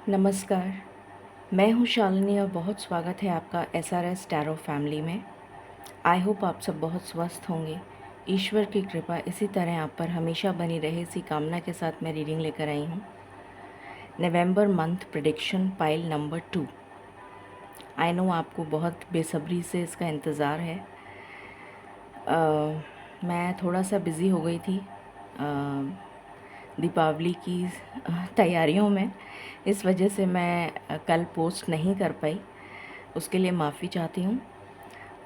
नमस्कार, मैं हूँ शालिनी और बहुत स्वागत है आपका SRS टैरो फैमिली में। आई होप आप सब बहुत स्वस्थ होंगे। ईश्वर की कृपा इसी तरह आप पर हमेशा बनी रहे, इसी कामना के साथ मैं रीडिंग लेकर आई हूँ। November month prediction pile number 2। I know आपको बहुत बेसब्री से इसका इंतज़ार है। मैं थोड़ा सा बिज़ी हो गई थी दीपावली की तैयारियों में, इस वजह से मैं कल पोस्ट नहीं कर पाई। उसके लिए माफ़ी चाहती हूँ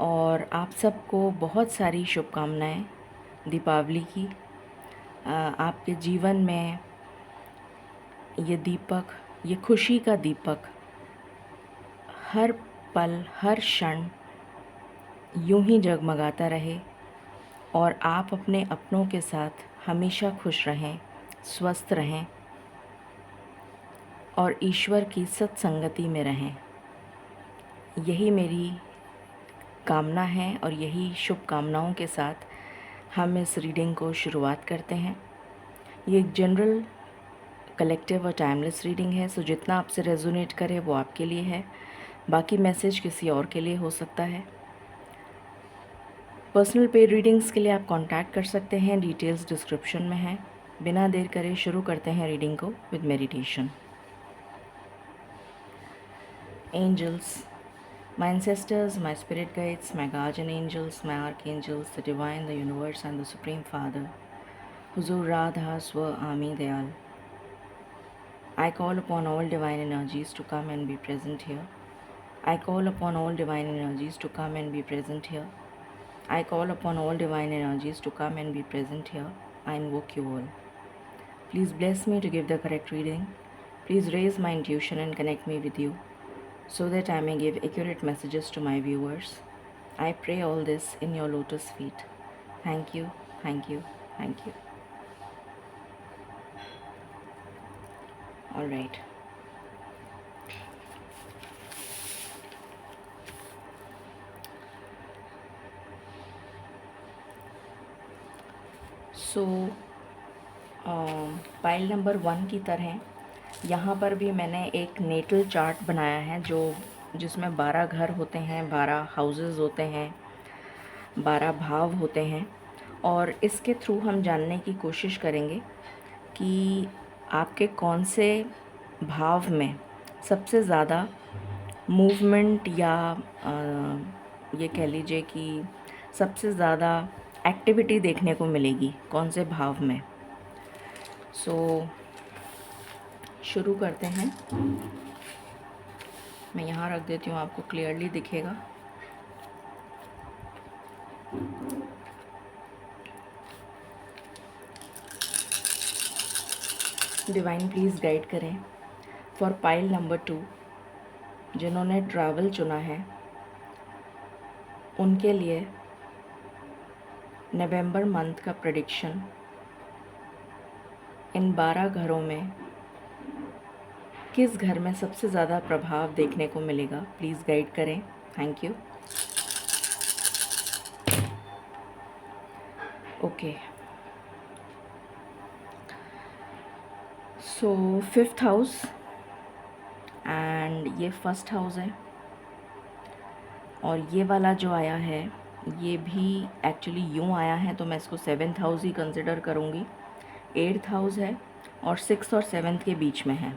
और आप सबको बहुत सारी शुभकामनाएं दीपावली की। आपके जीवन में ये दीपक, ये खुशी का दीपक हर पल हर क्षण यूं ही जगमगाता रहे और आप अपने अपनों के साथ हमेशा खुश रहें, स्वस्थ रहें और ईश्वर की सत्संगति में रहें। यही मेरी कामना है और यही शुभकामनाओं के साथ हम इस रीडिंग को शुरुआत करते हैं। ये एक जनरल, कलेक्टिव और टाइमलेस रीडिंग है, सो जितना आपसे रेजोनेट करे वो आपके लिए है, बाकी मैसेज किसी और के लिए हो सकता है। पर्सनल पेड रीडिंग्स के लिए आप कांटेक्ट कर सकते हैं, डिटेल्स डिस्क्रिप्शन में है। बिना देर करे शुरू करते हैं रीडिंग को with meditation. Angels, my ancestors, my spirit guides, my guardian angels, my archangels, the divine, the universe and the supreme father, Huzur Radha Swa Ami Dayal. I call upon all divine energies to come and be present here. I call upon all divine energies to come and be present here. I call upon all divine energies to come and be present here. I invoke you all. Please bless me to give the correct reading. Please raise my intuition and connect me with you, so that I may give accurate messages to my viewers. I pray all this in your lotus feet. Thank you, thank you, thank you. All right. So pile number 1 की तरह यहाँ पर भी मैंने एक natal chart बनाया है जिसमें 12 घर होते हैं, 12 हाउसेस होते हैं, 12 भाव होते हैं और इसके थ्रू हम जानने की कोशिश करेंगे कि आपके कौन से भाव में सबसे ज़्यादा मूवमेंट या ये कह लीजिए कि सबसे ज़्यादा एक्टिविटी देखने को मिलेगी, कौन से भाव में। सो शुरू करते हैं। मैं यहाँ रख देती हूँ, आपको क्लियरली दिखेगा। डिवाइन प्लीज़ गाइड करें फॉर पाइल नंबर 2। जिन्होंने ट्रैवल चुना है उनके लिए नवंबर मंथ का प्रेडिक्शन इन 12 घरों में किस घर में सबसे ज़्यादा प्रभाव देखने को मिलेगा, प्लीज़ गाइड करें। Thank you. Okay, so 5th house and ये 1st हाउस है और ये वाला जो आया है ये भी एक्चुअली यूँ आया है तो मैं इसको 7th हाउस ही कंसिडर करूँगी। 8th हाउस है और 6th और 7th के बीच में है।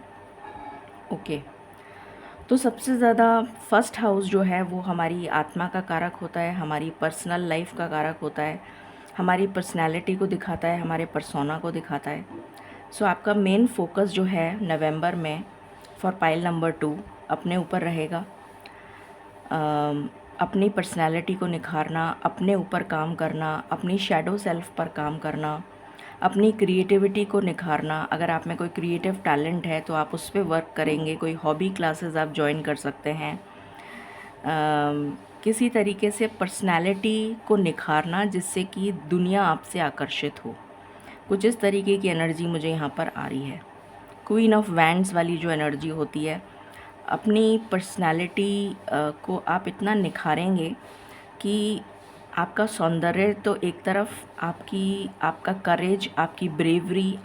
ओके, तो सबसे ज़्यादा 1st हाउस जो है वो हमारी आत्मा का कारक होता है, हमारी पर्सनल लाइफ का कारक होता है, हमारी पर्सनैलिटी को दिखाता है, हमारे पर्सोना को दिखाता है। सो आपका मेन फोकस जो है नवंबर में फॉर पाइल नंबर 2 अपने ऊपर रहेगा। अपनी पर्सनैलिटी को निखारना, अपने ऊपर काम करना, अपनी शैडो सेल्फ पर काम करना, अपनी क्रिएटिविटी को निखारना। अगर आप में कोई क्रिएटिव टैलेंट है तो आप उस पर वर्क करेंगे। कोई हॉबी क्लासेस आप ज्वाइन कर सकते हैं। किसी तरीके से पर्सनैलिटी को निखारना जिससे कि दुनिया आपसे आकर्षित हो। कुछ इस तरीके की एनर्जी मुझे यहाँ पर आ रही है। क्वीन ऑफ वैंड्स वाली जो एनर्जी होती है, अपनी पर्सनैलिटी को आप इतना निखारेंगे कि आपका सौंदर्य तो एक तरफ, आपका करेज, आपकी ब्रेवरी,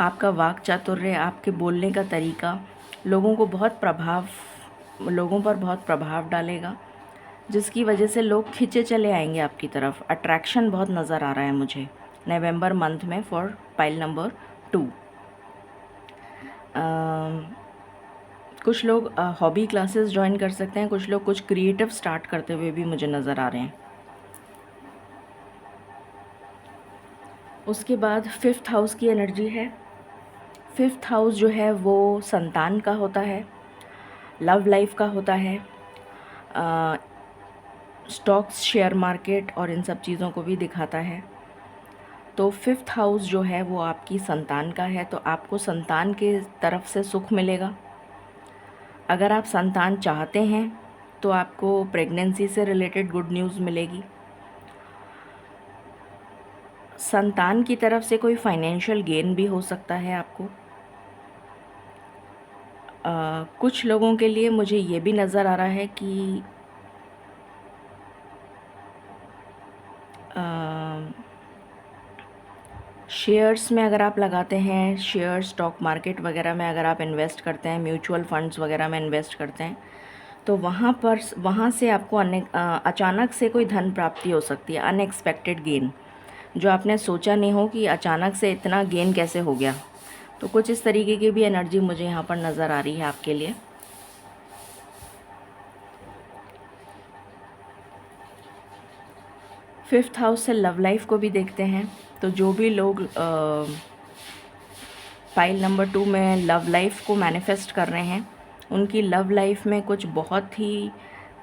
आपका वाक चातुर्य, आपके बोलने का तरीका लोगों पर बहुत प्रभाव डालेगा, जिसकी वजह से लोग खिंचे चले आएंगे आपकी तरफ। अट्रैक्शन बहुत नज़र आ रहा है मुझे नवंबर मंथ में फॉर पाइल नंबर 2। कुछ लोग हॉबी क्लासेस ज्वाइन कर सकते हैं, कुछ लोग कुछ क्रिएटिव स्टार्ट करते हुए भी मुझे नज़र आ रहे हैं। उसके बाद 5th हाउस की एनर्जी है। 5th हाउस जो है वो संतान का होता है, लव लाइफ का होता है, स्टॉक्स, शेयर मार्केट और इन सब चीज़ों को भी दिखाता है। तो 5th हाउस जो है वो आपकी संतान का है, तो आपको संतान के तरफ से सुख मिलेगा। अगर आप संतान चाहते हैं तो आपको प्रेगनेंसी से रिलेटेड गुड न्यूज़ मिलेगी। संतान की तरफ से कोई फाइनेंशियल गेन भी हो सकता है आपको। कुछ लोगों के लिए मुझे ये भी नज़र आ रहा है कि शेयर्स में अगर आप लगाते हैं, शेयर स्टॉक मार्केट वगैरह में अगर आप इन्वेस्ट करते हैं, म्यूचुअल फंड्स वगैरह में इन्वेस्ट करते हैं, तो वहाँ से आपको अचानक से कोई धन प्राप्ति हो सकती है, अनएक्सपेक्टेड गेन, जो आपने सोचा नहीं हो कि अचानक से इतना गेन कैसे हो गया। तो कुछ इस तरीके की भी एनर्जी मुझे यहाँ पर नज़र आ रही है आपके लिए। फिफ्थ हाउस से लव लाइफ को भी देखते हैं। तो जो भी लोग पाइल नंबर 2 में लव लाइफ को मैनिफेस्ट कर रहे हैं, उनकी लव लाइफ में कुछ बहुत ही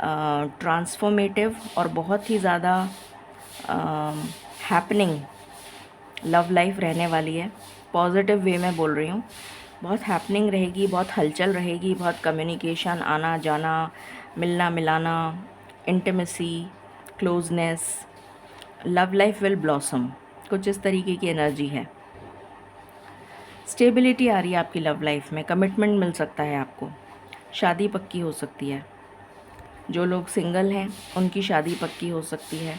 ट्रांसफॉर्मेटिव और बहुत ही ज़्यादा हैपनिंग लव लाइफ रहने वाली है। पॉजिटिव वे में बोल रही हूँ, बहुत हैपनिंग रहेगी, बहुत हलचल रहेगी, बहुत कम्युनिकेशन, आना जाना, मिलना मिलाना, intimacy, closeness, love life will blossom, कुछ इस तरीके की एनर्जी है। स्टेबिलिटी आ रही है आपकी लव लाइफ में, कमिटमेंट मिल सकता है आपको, शादी पक्की हो सकती है। जो लोग सिंगल हैं उनकी शादी पक्की हो सकती है।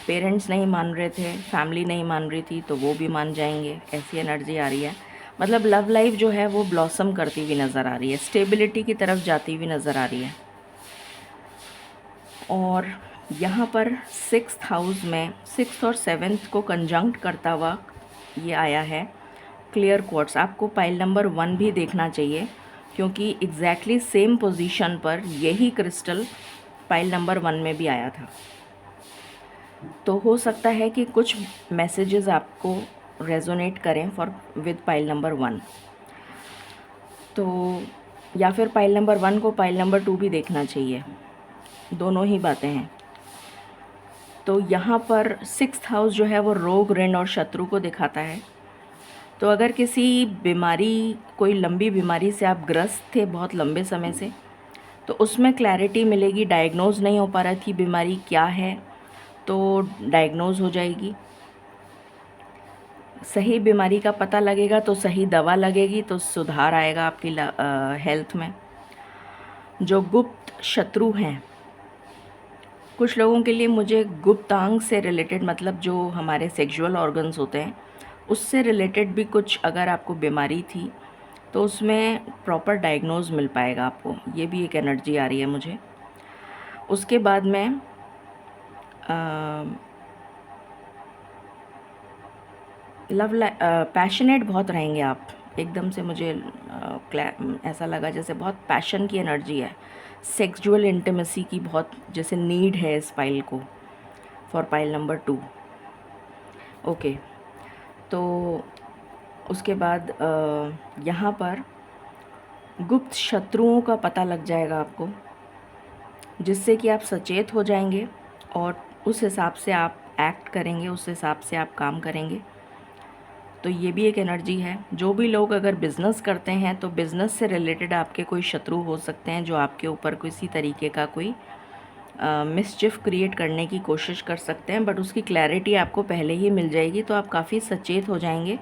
पेरेंट्स नहीं मान रहे थे, फैमिली नहीं मान रही थी, तो वो भी मान जाएंगे, ऐसी एनर्जी आ रही है। मतलब लव लाइफ जो है वो ब्लॉसम करती हुई नज़र आ रही है, स्टेबिलिटी की तरफ जाती हुई नज़र आ रही है। और यहाँ पर 6th हाउस में 6th और 7th को कंजंक्ट करता हुआ ये आया है क्लियर क्वार्ट्स। आपको पाइल नंबर 1 भी देखना चाहिए, क्योंकि एग्जैक्टली सेम पोजीशन पर यही क्रिस्टल पाइल नंबर 1 में भी आया था। तो हो सकता है कि कुछ मैसेजेस आपको रेजोनेट करें विद पाइल नंबर 1। तो या फिर पाइल नंबर 1 को पाइल नंबर 2 भी देखना चाहिए, दोनों ही बातें हैं। तो यहाँ पर 6th हाउस जो है वो रोग, ऋण और शत्रु को दिखाता है। तो अगर किसी बीमारी, कोई लंबी बीमारी से आप ग्रस्त थे बहुत लंबे समय से, तो उसमें क्लैरिटी मिलेगी। डायग्नोज नहीं हो पा रहा थी बीमारी क्या है, तो डायग्नोज हो जाएगी। सही बीमारी का पता लगेगा तो सही दवा लगेगी, तो सुधार आएगा आपकी हेल्थ में। जो गुप्त शत्रु हैं, कुछ लोगों के लिए मुझे गुप्तांग से रिलेटेड, मतलब जो हमारे सेक्सुअल ऑर्गन्स होते हैं उससे रिलेटेड भी कुछ अगर आपको बीमारी थी तो उसमें प्रॉपर डायग्नोज मिल पाएगा आपको, ये भी एक एनर्जी आ रही है मुझे। उसके बाद में पैशनेट बहुत रहेंगे आप, एकदम से मुझे ऐसा लगा जैसे बहुत पैशन की एनर्जी है, सेक्सुअल इंटीमेसी की बहुत जैसे नीड है इस पाइल को, फॉर पाइल नंबर 2। ओके, तो उसके बाद यहाँ पर गुप्त शत्रुओं का पता लग जाएगा आपको, जिससे कि आप सचेत हो जाएंगे और उस हिसाब से आप एक्ट करेंगे, उस हिसाब से आप काम करेंगे। तो ये भी एक एनर्जी है। जो भी लोग अगर बिज़नेस करते हैं तो बिज़नेस से रिलेटेड आपके कोई शत्रु हो सकते हैं जो आपके ऊपर किसी तरीके का कोई मिसचिफ क्रिएट करने की कोशिश कर सकते हैं, बट उसकी क्लैरिटी आपको पहले ही मिल जाएगी, तो आप काफ़ी सचेत हो जाएंगे।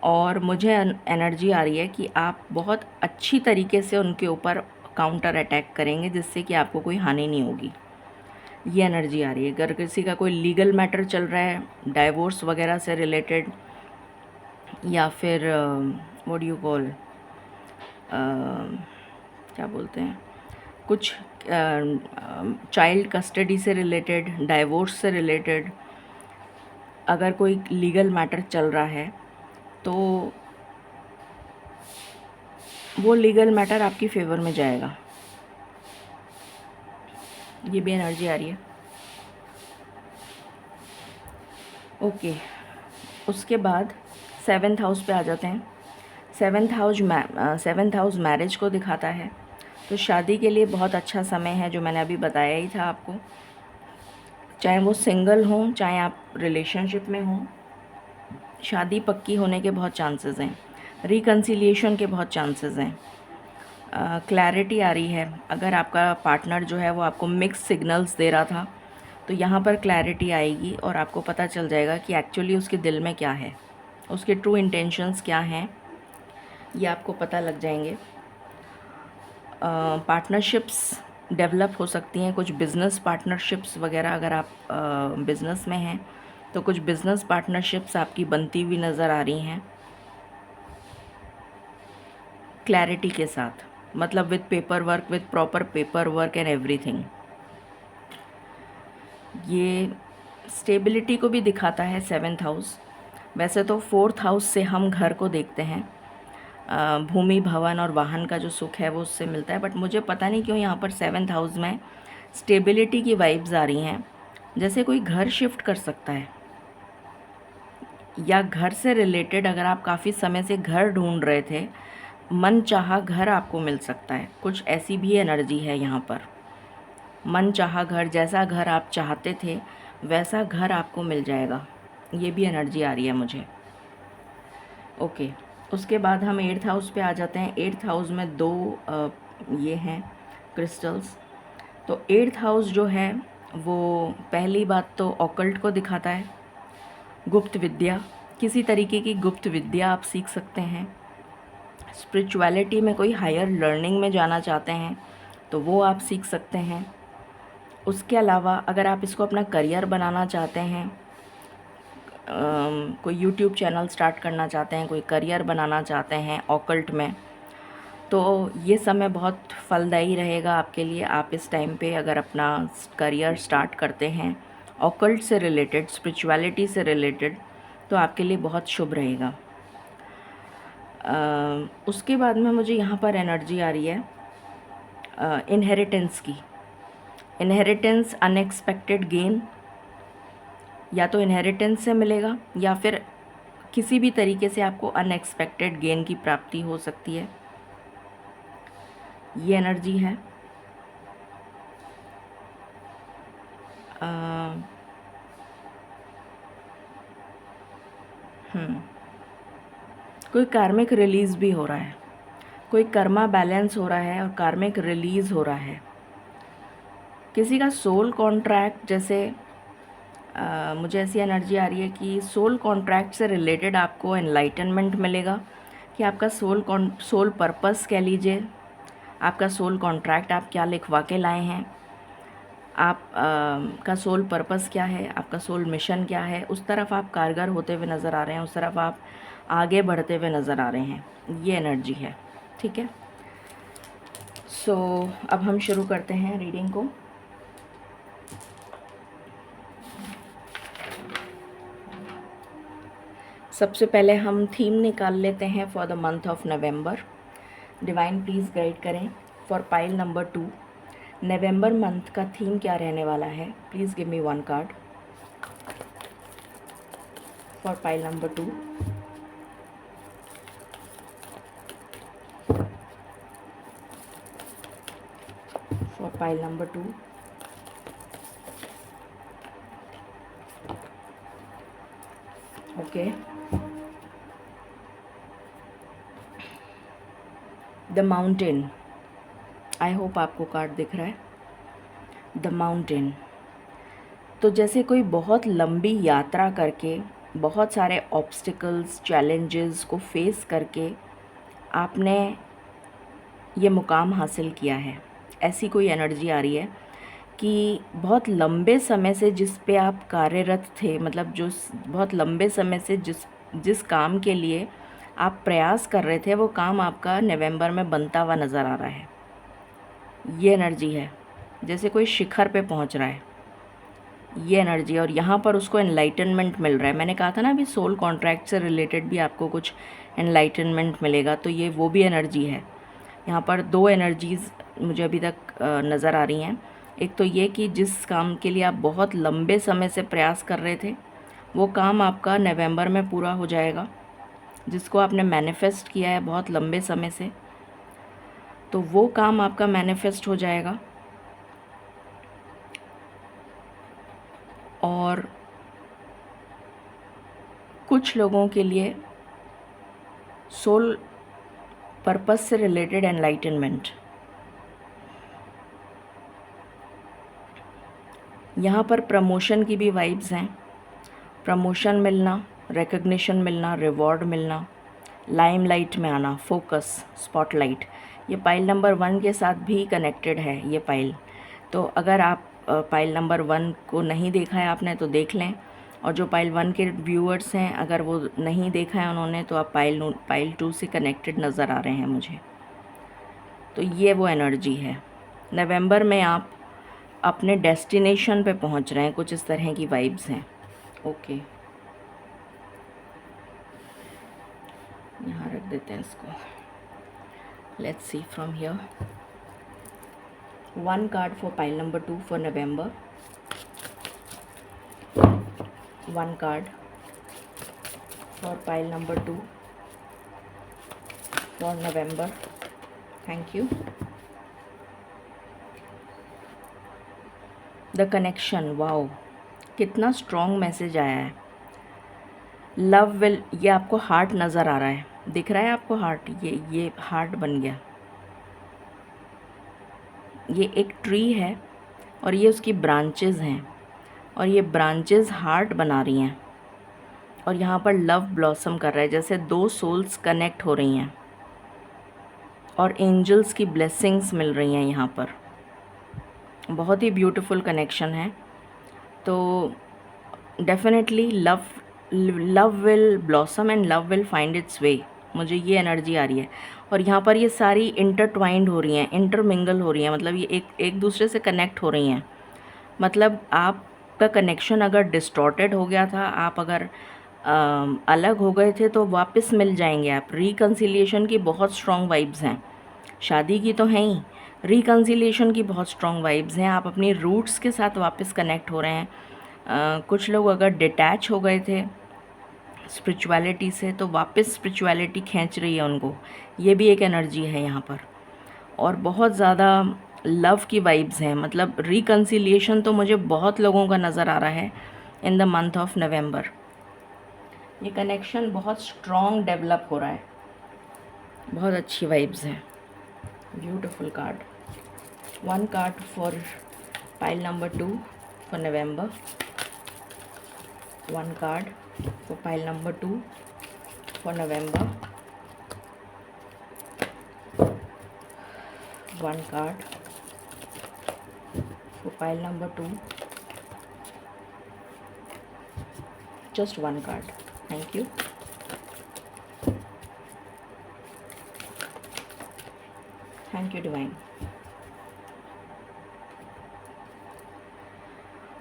और मुझे एनर्जी आ रही है कि आप बहुत अच्छी तरीके से उनके ऊपर काउंटर अटैक करेंगे, जिससे कि आपको कोई हानि नहीं होगी, ये एनर्जी आ रही है। अगर किसी का कोई लीगल मैटर चल रहा है, डाइवोर्स वगैरह से रिलेटेड, या फिर व्हाट डू यू कॉल, क्या बोलते हैं, कुछ चाइल्ड कस्टडी से रिलेटेड, डाइवोर्स से रिलेटेड अगर कोई लीगल मैटर चल रहा है तो वो लीगल मैटर आपकी फेवर में जाएगा। ये भी एनर्जी आ रही है। ओके, उसके बाद 7th हाउस पे आ जाते हैं। 7th हाउस मैरिज को दिखाता है, तो शादी के लिए बहुत अच्छा समय है, जो मैंने अभी बताया ही था आपको। चाहे वो सिंगल हों, चाहे आप रिलेशनशिप में हों, शादी पक्की होने के बहुत चांसेस हैं, रिकन्सिलिएशन के बहुत चांसेस हैं। क्लैरिटी आ रही है। अगर आपका पार्टनर जो है वो आपको मिक्स सिग्नल्स दे रहा था, तो यहाँ पर क्लैरिटी आएगी और आपको पता चल जाएगा कि एक्चुअली उसके दिल में क्या है, उसके ट्रू इंटेंशंस क्या हैं, ये आपको पता लग जाएंगे। पार्टनरशिप्स डेवलप हो सकती हैं, कुछ बिज़नेस पार्टनरशिप्स वगैरह। अगर आप बिज़नेस में हैं तो कुछ बिज़नेस पार्टनरशिप्स आपकी बनती हुई नज़र आ रही हैं क्लैरिटी के साथ, मतलब with paper work, with proper paper work and everything. ये स्टेबिलिटी को भी दिखाता है 7th हाउस। वैसे तो 4th हाउस से हम घर को देखते हैं, भूमि, भवन और वाहन का जो सुख है वो उससे मिलता है, बट मुझे पता नहीं क्यों यहाँ पर 7th हाउस में स्टेबिलिटी की वाइब्स आ रही हैं, जैसे कोई घर शिफ्ट कर सकता है, या घर से रिलेटेड अगर आप काफ़ी समय से घर ढूंढ रहे थे, मन चाहा घर आपको मिल सकता है। कुछ ऐसी भी एनर्जी है यहाँ पर, मन चाहा घर, जैसा घर आप चाहते थे वैसा घर आपको मिल जाएगा, ये भी एनर्जी आ रही है मुझे। ओके, उसके बाद हम 8th हाउस पे आ जाते हैं। 8th हाउस में दो ये हैं क्रिस्टल्स। तो 8th हाउस जो है वो पहली बात तो ऑकल्ट को दिखाता है, गुप्त विद्या, किसी तरीके की गुप्त विद्या आप सीख सकते हैं। स्पिरिचुअलिटी में कोई हायर लर्निंग में जाना चाहते हैं तो वो आप सीख सकते हैं। उसके अलावा अगर आप इसको अपना करियर बनाना चाहते हैं, कोई यूट्यूब चैनल स्टार्ट करना चाहते हैं, कोई करियर बनाना चाहते हैं ऑकल्ट में, तो ये समय बहुत फलदायी रहेगा आपके लिए। आप इस टाइम पे अगर अपना करियर स्टार्ट करते हैं ऑकल्ट से रिलेटेड, स्पिरिचुअलिटी से रिलेटेड, तो आपके लिए बहुत शुभ रहेगा। उसके बाद में मुझे यहाँ पर एनर्जी आ रही है इनहेरिटेंस की। इनहेरिटेंस, अनएक्सपेक्टेड गेन, या तो इनहेरिटेंस से मिलेगा या फिर किसी भी तरीके से आपको अनएक्सपेक्टेड गेन की प्राप्ति हो सकती है, ये एनर्जी है। कोई कार्मिक रिलीज़ भी हो रहा है, कोई कर्मा बैलेंस हो रहा है और कार्मिक रिलीज़ हो रहा है। किसी का सोल कॉन्ट्रैक्ट, जैसे मुझे ऐसी एनर्जी आ रही है कि सोल कॉन्ट्रैक्ट से रिलेटेड आपको एनलाइटनमेंट मिलेगा, कि आपका सोल पर्पस कह लीजिए, आपका सोल कॉन्ट्रैक्ट आप क्या लिखवा के लाए हैं, आप का सोल पर्पस क्या है, आपका सोल मिशन क्या है, उस तरफ आप कारगर होते हुए नज़र आ रहे हैं, उस तरफ आप आगे बढ़ते हुए नज़र आ रहे हैं, ये एनर्जी है। ठीक है, सो अब हम शुरू करते हैं रीडिंग को। सबसे पहले हम थीम निकाल लेते हैं for the month of November. Divine please guide करें for pile number 2, November month का थीम क्या रहने वाला है। Please give me 1 card for pile number 2। For pile number 2, okay, the mountain. I hope आपको कार्ड दिख रहा है, द माउंटेन। तो जैसे कोई बहुत लंबी यात्रा करके, बहुत सारे ऑब्स्टिकल्स, चैलेंजेस को फेस करके आपने ये मुकाम हासिल किया है, ऐसी कोई एनर्जी आ रही है कि बहुत लंबे समय से जिस पे आप कार्यरत थे, मतलब जो बहुत लंबे समय से जिस जिस काम के लिए आप प्रयास कर रहे थे वो काम आपका नवंबर में बनता हुआ नज़र आ रहा है। ये एनर्जी है, जैसे कोई शिखर पे पहुंच रहा है, ये एनर्जी। और यहाँ पर उसको एनलाइटनमेंट मिल रहा है। मैंने कहा था ना अभी सोल कॉन्ट्रैक्ट से रिलेटेड भी आपको कुछ एनलाइटनमेंट मिलेगा, तो ये वो भी एनर्जी है। यहाँ पर दो एनर्जीज़ मुझे अभी तक नज़र आ रही हैं। एक तो ये कि जिस काम के लिए आप बहुत लंबे समय से प्रयास कर रहे थे वो काम आपका नवंबर में पूरा हो जाएगा, जिसको आपने मैनिफेस्ट किया है बहुत लंबे समय से, तो वो काम आपका मैनिफेस्ट हो जाएगा। और कुछ लोगों के लिए सोल पर्पस से रिलेटेड एनलाइटनमेंट, यहाँ पर प्रमोशन की भी वाइब्स हैं। प्रमोशन मिलना, रिकग्निशन मिलना, रिवॉर्ड मिलना, लाइमलाइट में आना, फोकस, स्पॉटलाइट, ये पाइल नंबर 1 के साथ भी कनेक्टेड है ये पाइल। तो अगर आप पाइल नंबर 1 को नहीं देखा है आपने तो देख लें, और जो पाइल 1 के व्यूअर्स हैं अगर वो नहीं देखा है उन्होंने तो आप पाइल 2 से कनेक्टेड नज़र आ रहे हैं मुझे। तो ये वो एनर्जी है। नवंबर में आप अपने डेस्टिनेशन पे पहुंच रहे हैं, कुछ इस तरह की वाइब्स हैं। ओके, यहाँ रख देते हैं इसको। Let's see from here. 1 card for pile number 2 for November, 1 card for pile number 2 for November. Thank you. The connection, wow कितना स्ट्रॉन्ग मैसेज आया है। लव विल, ये आपको हार्ट नज़र आ रहा है, दिख रहा है आपको हार्ट, ये हार्ट बन गया। ये एक ट्री है और ये उसकी ब्रांचेस हैं और ये ब्रांचेस हार्ट बना रही हैं और यहाँ पर लव ब्लॉसम कर रहा है, जैसे 2 सोल्स कनेक्ट हो रही हैं और एंजल्स की ब्लेसिंग्स मिल रही हैं यहाँ पर। बहुत ही ब्यूटीफुल कनेक्शन है। तो definitely love will blossom and love will find its way, मुझे ये एनर्जी आ रही है। और यहाँ पर ये सारी इंटरट्वाइंड हो रही हैं, इंटरमिंगल हो रही हैं, मतलब ये एक दूसरे से कनेक्ट हो रही हैं। मतलब आपका कनेक्शन अगर डिस्टॉर्टेड हो गया था, आप अगर अलग हो गए थे तो वापस मिल जाएंगे आप। रिकन्सिलिएशन की बहुत स्ट्रॉन्ग वाइब्स हैं, शादी की तो हैं ही, रिकन्सिलिएशन की बहुत स्ट्रॉन्ग वाइब्स हैं। आप अपनी रूट्स के साथ वापस कनेक्ट हो रहे हैं। कुछ लोग अगर डिटैच हो गए थे स्पिरिचुअलिटी से तो वापस स्पिरिचुअलिटी खींच रही है उनको, ये भी एक एनर्जी है यहाँ पर। और बहुत ज़्यादा लव की वाइब्स हैं, मतलब रिकन्सिलिएशन तो मुझे बहुत लोगों का नज़र आ रहा है इन द मंथ ऑफ नवंबर। ये कनेक्शन बहुत स्ट्रॉन्ग डेवलप हो रहा है, बहुत अच्छी वाइब्स हैं। Beautiful card. 1 card for pile number 2 for November, 1 card for pile number 2 for November, 1 card for pile number 2, just 1 card. Thank you. Thank you divine.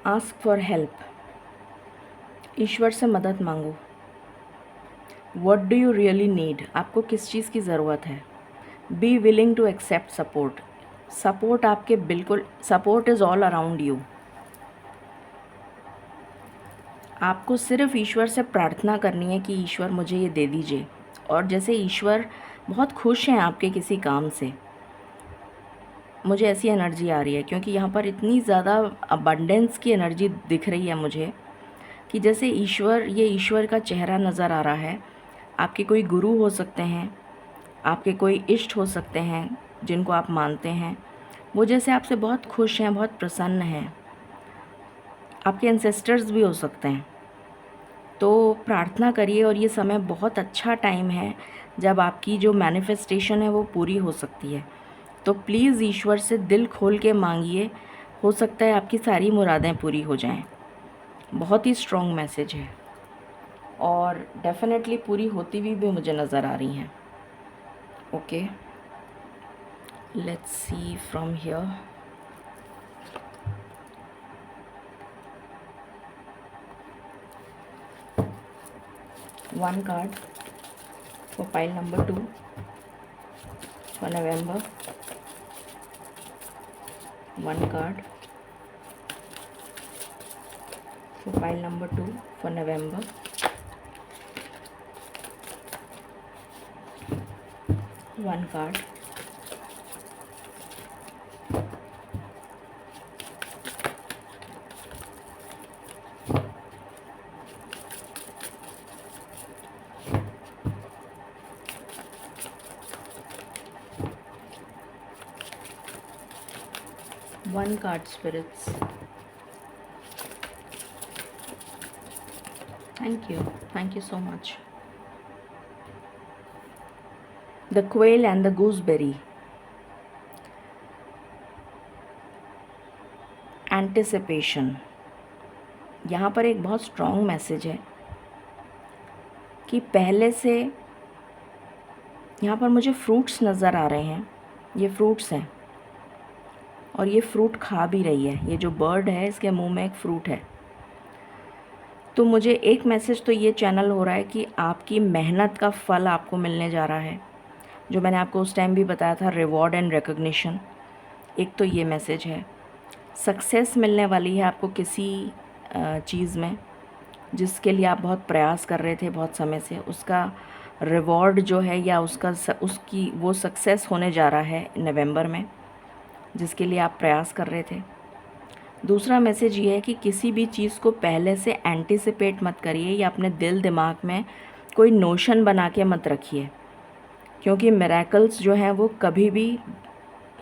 Ask for help. ईश्वर से मदद मांगो। What do you really need? आपको किस चीज़ की ज़रूरत है? Be willing to accept support. Support आपके बिल्कुल, support is all around you. आपको सिर्फ ईश्वर से प्रार्थना करनी है कि ईश्वर मुझे ये दे दीजिए। और जैसे ईश्वर बहुत खुश हैं आपके किसी काम से, मुझे ऐसी एनर्जी आ रही है, क्योंकि यहाँ पर इतनी ज़्यादा अबंडेंस की एनर्जी दिख रही है मुझे कि जैसे ईश्वर, ये ईश्वर का चेहरा नज़र आ रहा है। आपके कोई गुरु हो सकते हैं, आपके कोई इष्ट हो सकते हैं जिनको आप मानते हैं, वो जैसे आपसे बहुत खुश हैं, बहुत प्रसन्न हैं। आपके एंसेस्टर्स भी हो सकते हैं। तो प्रार्थना करिए, और ये समय बहुत अच्छा टाइम है जब आपकी जो मैनिफेस्टेशन है वो पूरी हो सकती है। तो प्लीज़ ईश्वर से दिल खोल के मांगिए, हो सकता है आपकी सारी मुरादें पूरी हो जाएं। बहुत ही स्ट्रॉन्ग मैसेज है। और डेफिनेटली पूरी होती हुई भी मुझे नज़र आ रही हैं. Okay, let's see from here. One card for pile number 2 for November. One card for pile number 2 for November. One card. One card, spirits. Thank you so much. The quail and the gooseberry. Anticipation. यहाँ पर एक बहुत strong message है कि पहले से यहाँ पर मुझे फ्रूट्स नज़र आ रहे हैं. ये फ्रूट्स हैं और ये फ्रूट खा भी रही है. ये जो बर्ड है इसके मुंह में एक फ्रूट है. तो मुझे एक मैसेज तो ये चैनल हो रहा है कि आपकी मेहनत का फल आपको मिलने जा रहा है, जो मैंने आपको उस टाइम भी बताया था, रिवॉर्ड एंड रिकग्निशन. एक तो ये मैसेज है. सक्सेस मिलने वाली है आपको किसी चीज़ में जिसके लिए आप बहुत प्रयास कर रहे थे बहुत समय से. उसका रिवॉर्ड जो है या उसकी वो सक्सेस होने जा रहा है नवंबर में, जिसके लिए आप प्रयास कर रहे थे. दूसरा मैसेज ये है कि किसी भी चीज़ को पहले से एंटिसिपेट मत करिए या अपने दिल दिमाग में कोई नोशन बना के मत रखिए, क्योंकि मिरेकल्स जो हैं वो कभी भी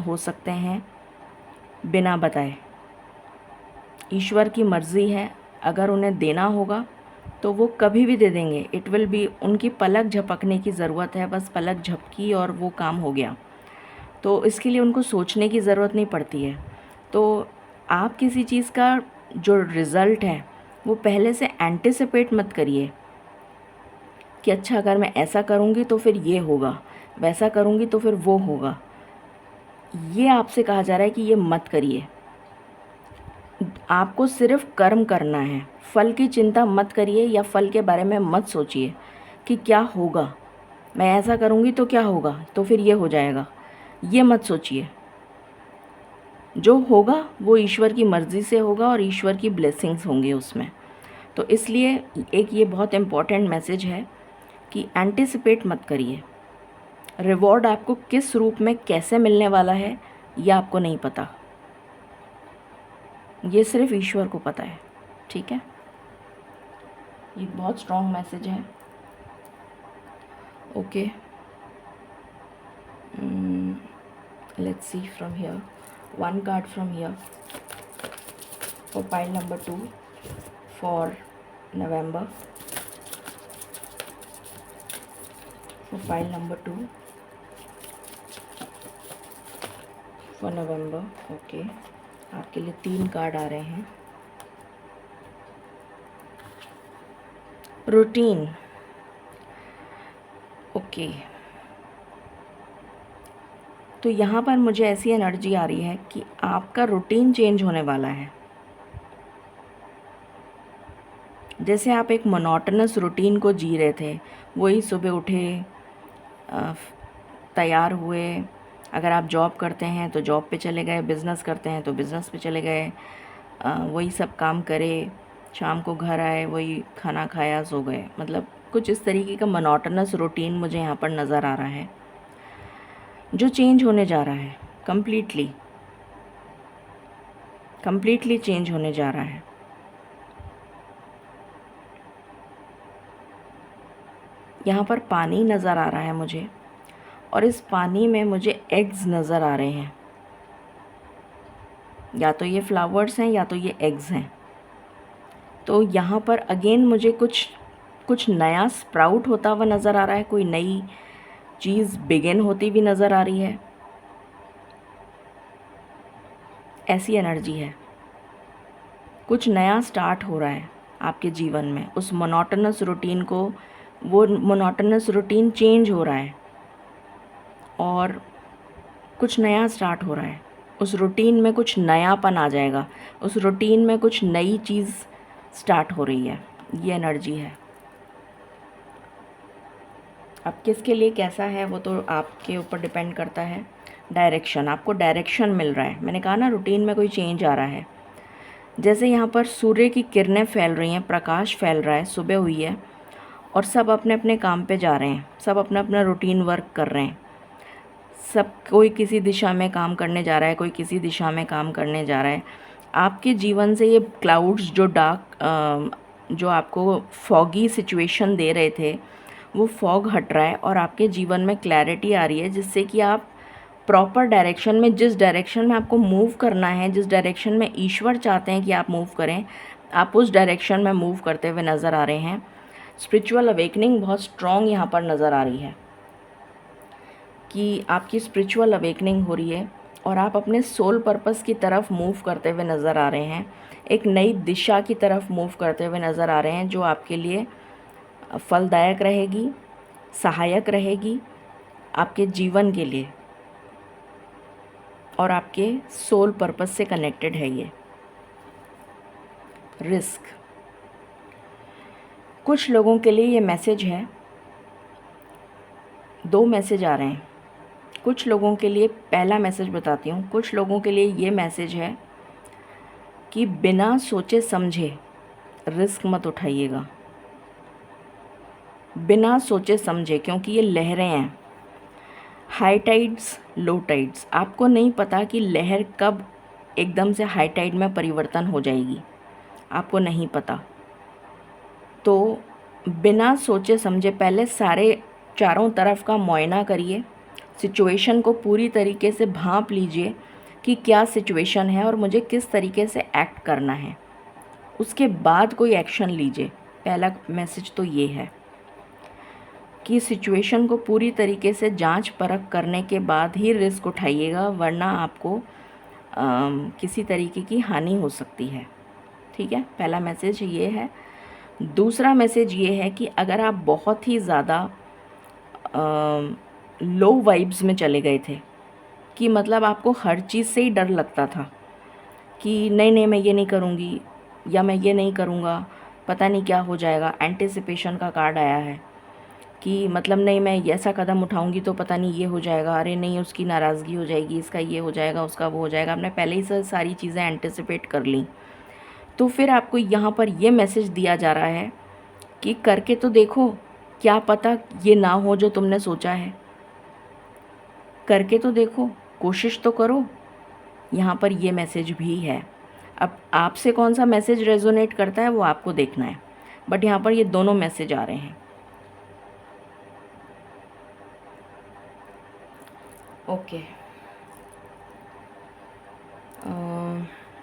हो सकते हैं बिना बताए. ईश्वर की मर्ज़ी है, अगर उन्हें देना होगा तो वो कभी भी दे देंगे. इट विल बी, उनकी पलक झपकने की ज़रूरत है, बस पलक झपकी और वो काम हो गया. तो इसके लिए उनको सोचने की ज़रूरत नहीं पड़ती है. तो आप किसी चीज़ का जो रिज़ल्ट है वो पहले से एंटिसिपेट मत करिए कि अच्छा अगर मैं ऐसा करूँगी तो फिर ये होगा, वैसा करूँगी तो फिर वो होगा. ये आपसे कहा जा रहा है कि ये मत करिए. आपको सिर्फ कर्म करना है, फल की चिंता मत करिए या फल के बारे में मत सोचिए कि क्या होगा, मैं ऐसा करूँगी तो क्या होगा, तो फिर ये हो जाएगा. ये मत सोचिए. जो होगा वो ईश्वर की मर्ज़ी से होगा और ईश्वर की ब्लेसिंग्स होंगे उसमें. तो इसलिए एक ये बहुत इम्पॉर्टेंट मैसेज है कि एंटिसिपेट मत करिए. रिवॉर्ड आपको किस रूप में कैसे मिलने वाला है ये आपको नहीं पता, ये सिर्फ ईश्वर को पता है. ठीक है, ये बहुत स्ट्रॉन्ग मैसेज है. Okay, let's see from here. One card from here for pile number 2 for November. For pile number 2 for November. Okay, आपके लिए 3 कार्ड आ रहे हैं. रूटीन. ओके, तो यहाँ पर मुझे ऐसी एनर्जी आ रही है कि आपका रूटीन चेंज होने वाला है. जैसे आप एक मोनोटोनस रूटीन को जी रहे थे, वही सुबह उठे, तैयार हुए, अगर आप जॉब करते हैं तो जॉब पे चले गए, बिज़नेस करते हैं तो बिज़नेस पे चले गए, वही सब काम करे, शाम को घर आए, वही खाना खाया, सो गए. मतलब कुछ इस तरीके का मोनोटोनस रूटीन मुझे यहाँ पर नज़र आ रहा है, जो चेंज होने जा रहा है. कंप्लीटली चेंज होने जा रहा है. यहाँ पर पानी नज़र आ रहा है मुझे, और इस पानी में मुझे एग्स नज़र आ रहे हैं. या तो ये फ्लावर्स हैं या तो ये एग्स हैं. तो यहाँ पर अगेन मुझे कुछ नया स्प्राउट होता हुआ नज़र आ रहा है, कोई नई चीज़ बिगिन होती भी नज़र आ रही है. ऐसी एनर्जी है, कुछ नया स्टार्ट हो रहा है. आपके जीवन में। उस मोनोटोनस रूटीन को, वो मोनोटोनस रूटीन चेंज हो रहा है और कुछ नया स्टार्ट हो रहा है। उस रूटीन में कुछ नयापन आ जाएगा, उस रूटीन में कुछ नई चीज़ स्टार्ट हो रही है। ये एनर्जी है। अब किसके लिए कैसा है वो तो आपके ऊपर डिपेंड करता है। डायरेक्शन, आपको डायरेक्शन मिल रहा है। मैंने कहा ना, रूटीन में कोई चेंज आ रहा है। जैसे यहाँ पर सूर्य की किरणें फैल रही हैं, प्रकाश फैल रहा है, सुबह हुई है और सब अपने अपने काम पे जा रहे हैं, सब अपना अपना रूटीन वर्क कर रहे हैं। सब, कोई किसी दिशा में काम करने जा रहा है, कोई किसी दिशा में काम करने जा रहा है। आपके जीवन से ये क्लाउड्स जो डार्क, जो आपको फॉगी सिचुएशन दे रहे थे, वो फॉग हट रहा है और आपके जीवन में क्लैरिटी आ रही है, जिससे कि आप प्रॉपर डायरेक्शन में, जिस डायरेक्शन में आपको मूव करना है, जिस डायरेक्शन में ईश्वर चाहते हैं कि आप मूव करें, आप उस डायरेक्शन में मूव करते हुए नज़र आ रहे हैं। स्पिरिचुअल अवेकनिंग बहुत स्ट्रॉन्ग यहाँ पर नज़र आ रही है कि आपकी स्पिरिचुअल अवेकनिंग हो रही है और आप अपने सोल पर्पस की तरफ मूव करते हुए नज़र आ रहे हैं। एक नई दिशा की तरफ मूव करते हुए नज़र आ रहे हैं, जो आपके लिए फलदायक रहेगी, सहायक रहेगी आपके जीवन के लिए और आपके सोल पर्पस से कनेक्टेड है ये। रिस्क, कुछ लोगों के लिए ये मैसेज है, 2 मैसेज आ रहे हैं। कुछ लोगों के लिए, पहला मैसेज बताती हूँ, कुछ लोगों के लिए ये मैसेज है कि बिना सोचे समझे रिस्क मत उठाइएगा। बिना सोचे समझे, क्योंकि ये लहरें हैं, हाई टाइड्स, लो टाइड्स। आपको नहीं पता कि लहर कब एकदम से हाई टाइड में परिवर्तन हो जाएगी, आपको नहीं पता। तो बिना सोचे समझे पहले सारे चारों तरफ का मुआयना करिए, सिचुएशन को पूरी तरीके से भांप लीजिए कि क्या सिचुएशन है और मुझे किस तरीके से एक्ट करना है, उसके बाद कोई एक्शन लीजिए। पहला मैसेज तो ये है कि सिचुएशन को पूरी तरीके से जांच परख करने के बाद ही रिस्क उठाइएगा, वरना आपको किसी तरीके की हानि हो सकती है। ठीक है, पहला मैसेज ये है। दूसरा मैसेज ये है कि अगर आप बहुत ही ज़्यादा लो वाइब्स में चले गए थे, कि मतलब आपको हर चीज़ से ही डर लगता था कि नहीं नहीं मैं ये नहीं करूँगी या मैं ये नहीं करूँगा, पता नहीं क्या हो जाएगा। एंटिसिपेशन का कार्ड आया है कि मतलब नहीं मैं ऐसा कदम उठाऊंगी तो पता नहीं ये हो जाएगा, अरे नहीं उसकी नाराज़गी हो जाएगी, इसका ये हो जाएगा, उसका वो हो जाएगा। आपने पहले ही से सारी चीज़ें एंटिसिपेट कर ली। तो फिर आपको यहाँ पर ये मैसेज दिया जा रहा है कि करके तो देखो, क्या पता ये ना हो जो तुमने सोचा है। करके तो देखो, कोशिश तो करो। यहाँ पर ये मैसेज भी है। अब आपसे कौन सा मैसेज रेजोनेट करता है वो आपको देखना है, बट यहाँ पर ये दोनों मैसेज आ रहे हैं। Okay,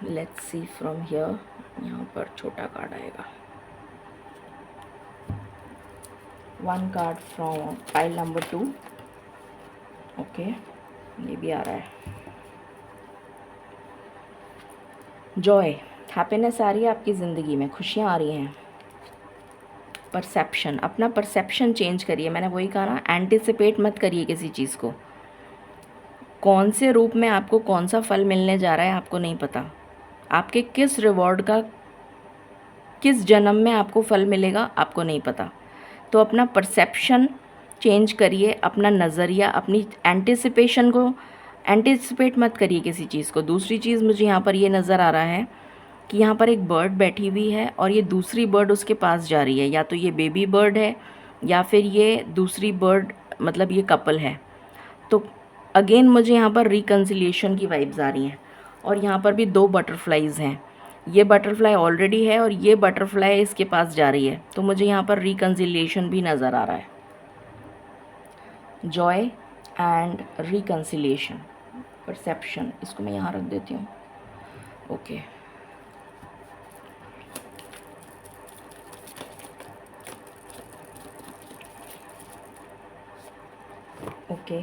let's see from here. यहाँ पर छोटा कार्ड आएगा, 1 card from pile number 2। Okay, ये भी आ रहा है। जॉय, हैप्पीनेस आ रही है आपकी ज़िंदगी में, खुशियाँ आ रही हैं। परसेप्शन, अपना परसेप्शन चेंज करिए। मैंने वही कहा ना, एंटिसिपेट मत करिए किसी चीज़ को। कौन से रूप में आपको कौन सा फल मिलने जा रहा है आपको नहीं पता। आपके किस रिवॉर्ड का किस जन्म में आपको फल मिलेगा आपको नहीं पता। तो अपना परसेप्शन चेंज करिए, अपना नज़रिया, अपनी एंटिसिपेशन को, एंटिसिपेट मत करिए किसी चीज़ को। दूसरी चीज़ मुझे यहाँ पर ये नज़र आ रहा है कि यहाँ पर एक बर्ड बैठी हुई है और ये दूसरी बर्ड उसके पास जा रही है। या तो ये बेबी बर्ड है या फिर ये दूसरी बर्ड, मतलब ये कपल है। तो अगेन मुझे यहाँ पर रिकन्सिलिएशन की वाइब्स आ रही हैं और यहाँ पर भी 2 बटरफ्लाइज़ हैं। ये बटरफ्लाई ऑलरेडी है और ये बटरफ्लाई इसके पास जा रही है। तो मुझे यहाँ पर रिकन्सिलिएशन भी नज़र आ रहा है। जॉय एंड रिकन्सिलिएशन, परसेप्शन, इसको मैं यहाँ रख देती हूँ। Okay, okay.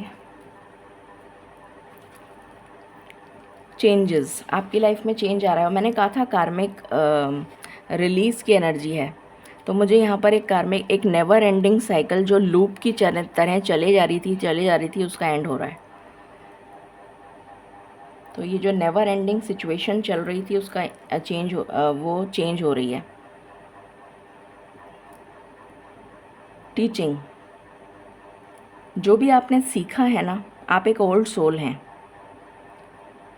चेंजेस, आपकी लाइफ में चेंज आ रहा है। मैंने कहा था कार्मिक रिलीज़ की एनर्जी है। तो मुझे यहाँ पर एक कार्मिक, एक नेवर एंडिंग साइकिल जो लूप की तरह चले जा रही थी, उसका एंड हो रहा है। तो ये जो नेवर एंडिंग सिचुएशन चल रही थी उसका वो चेंज हो रही है। टीचिंग, जो भी आपने सीखा है ना, आप एक ओल्ड सोल हैं,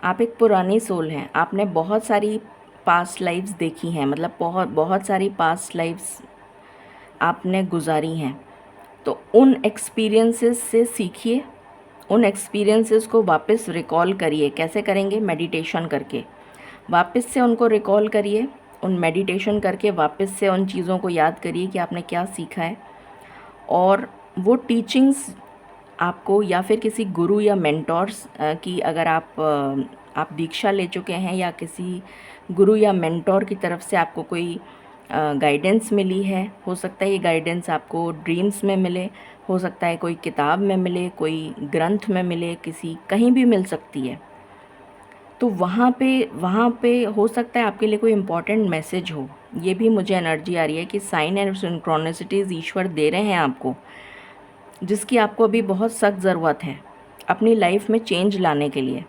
आप एक पुरानी सोल हैं। आपने बहुत सारी पास्ट लाइफ्स देखी हैं, मतलब बहुत बहुत सारी पास्ट लाइफ्स आपने गुजारी हैं। तो उन एक्सपीरियंसेस से सीखिए, उन एक्सपीरियंसेस को वापस रिकॉल करिए। कैसे करेंगे? मेडिटेशन करके वापस से उनको रिकॉल करिए। उन मेडिटेशन करके वापस से उन चीज़ों को याद करिए कि आपने क्या सीखा है, और वो टीचिंग्स आपको या फिर किसी गुरु या मेंटोर्स की, अगर आप दीक्षा ले चुके हैं या किसी गुरु या मेंटोर की तरफ से आपको कोई गाइडेंस मिली है, हो सकता है ये गाइडेंस आपको ड्रीम्स में मिले, हो सकता है कोई किताब में मिले, कोई ग्रंथ में मिले, कहीं भी मिल सकती है। तो वहाँ पे हो सकता है आपके लिए कोई इम्पॉर्टेंट मैसेज हो। ये भी मुझे एनर्जी आ रही है कि साइन एंड सिंक्रोनिसिटीज़ ईश्वर दे रहे हैं आपको, जिसकी आपको अभी बहुत सख्त ज़रूरत है अपनी लाइफ में चेंज लाने के लिए।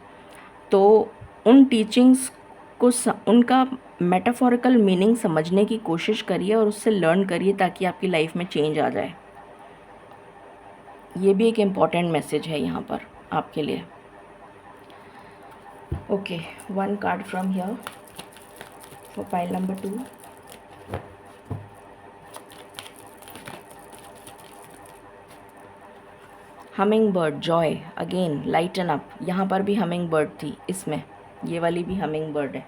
तो उन टीचिंग्स को उनका मेटाफोरिकल मीनिंग समझने की कोशिश करिए और उससे लर्न करिए, ताकि आपकी लाइफ में चेंज आ जाए। ये भी एक इम्पॉर्टेंट मैसेज है यहाँ पर आपके लिए। Okay, one card from here for pile number 2। Humming bird, Joy, again lighten up. यहाँ पर भी हमिंग बर्ड थी, इसमें ये वाली भी हमिंग बर्ड है।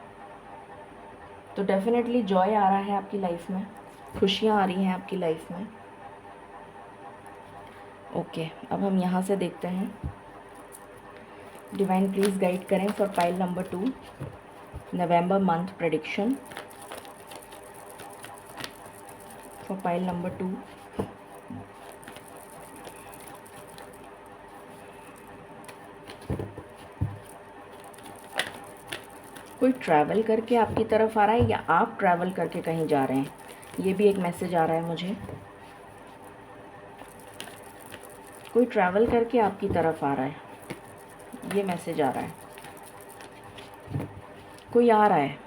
तो डेफिनेटली जॉय आ रहा है आपकी लाइफ में, खुशियाँ आ रही हैं आपकी लाइफ में। ओके, अब हम यहाँ से देखते हैं। डिवाइन प्लीज़ गाइड करें for pile number 2, November month prediction for pile number 2। कोई ट्रैवल करके आपकी तरफ आ रहा है, या आप ट्रैवल करके कहीं जा रहे हैं, ये भी एक मैसेज आ रहा है मुझे। कोई ट्रैवल करके आपकी तरफ आ रहा है, ये मैसेज आ रहा है। कोई आ रहा है,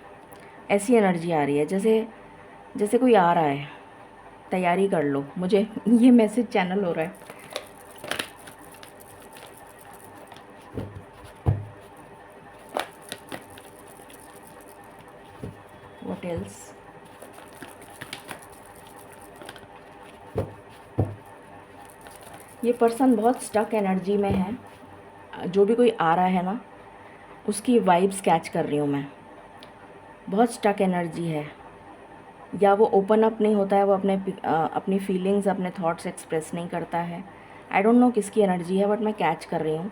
ऐसी एनर्जी आ रही है जैसे जैसे कोई आ रहा है, तैयारी कर लो। मुझे ये मैसेज चैनल हो रहा है। What else? ये पर्सन बहुत स्टक एनर्जी में है। जो भी कोई आ रहा है ना, उसकी वाइब्स कैच कर रही हूँ मैं। बहुत स्टक एनर्जी है, या वो ओपन अप नहीं होता है, वो अपनी फीलिंग्स, अपने थॉट्स एक्सप्रेस नहीं करता है। आई डोंट नो किसकी एनर्जी है, बट मैं कैच कर रही हूँ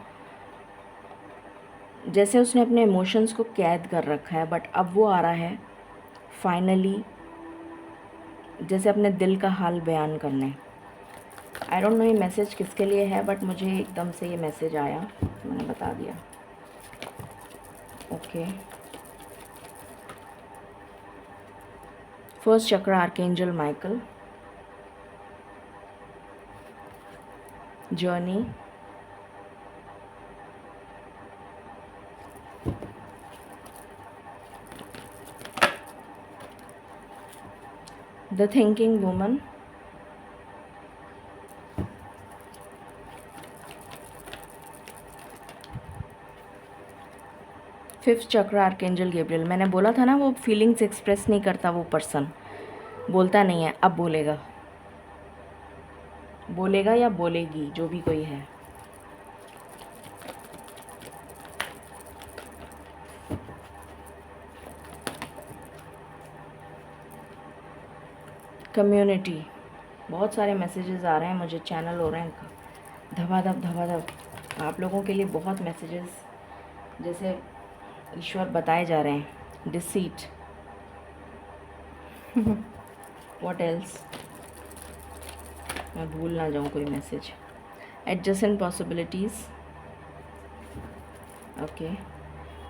जैसे उसने अपने इमोशंस को कैद कर रखा है, बट अब वो आ रहा है फाइनली, जैसे अपने दिल का हाल बयान करने। आई डोंट नो ये मैसेज किसके लिए है, बट मुझे एकदम से ये मैसेज आया, मैंने बता दिया। ओके, फर्स्ट चक्र archangel Michael, journey, the thinking woman, fifth चक्र आर्कएंजल गैब्रियल। मैंने बोला था ना, वो फीलिंग्स एक्सप्रेस नहीं करता, वो पर्सन बोलता नहीं है, अब बोलेगा, बोलेगा या बोलेगी, जो भी कोई है। कम्युनिटी, बहुत सारे मैसेजेस आ रहे हैं मुझे, चैनल हो रहे हैं धबाधब धबाधब। आप लोगों के लिए बहुत मैसेजेस जैसे ईश्वर बताए जा रहे हैं। Deceit, what else? मैं भूल ना जाऊँ कोई मैसेज। एडजस्टेंट पॉसिबिलिटीज़, ओके।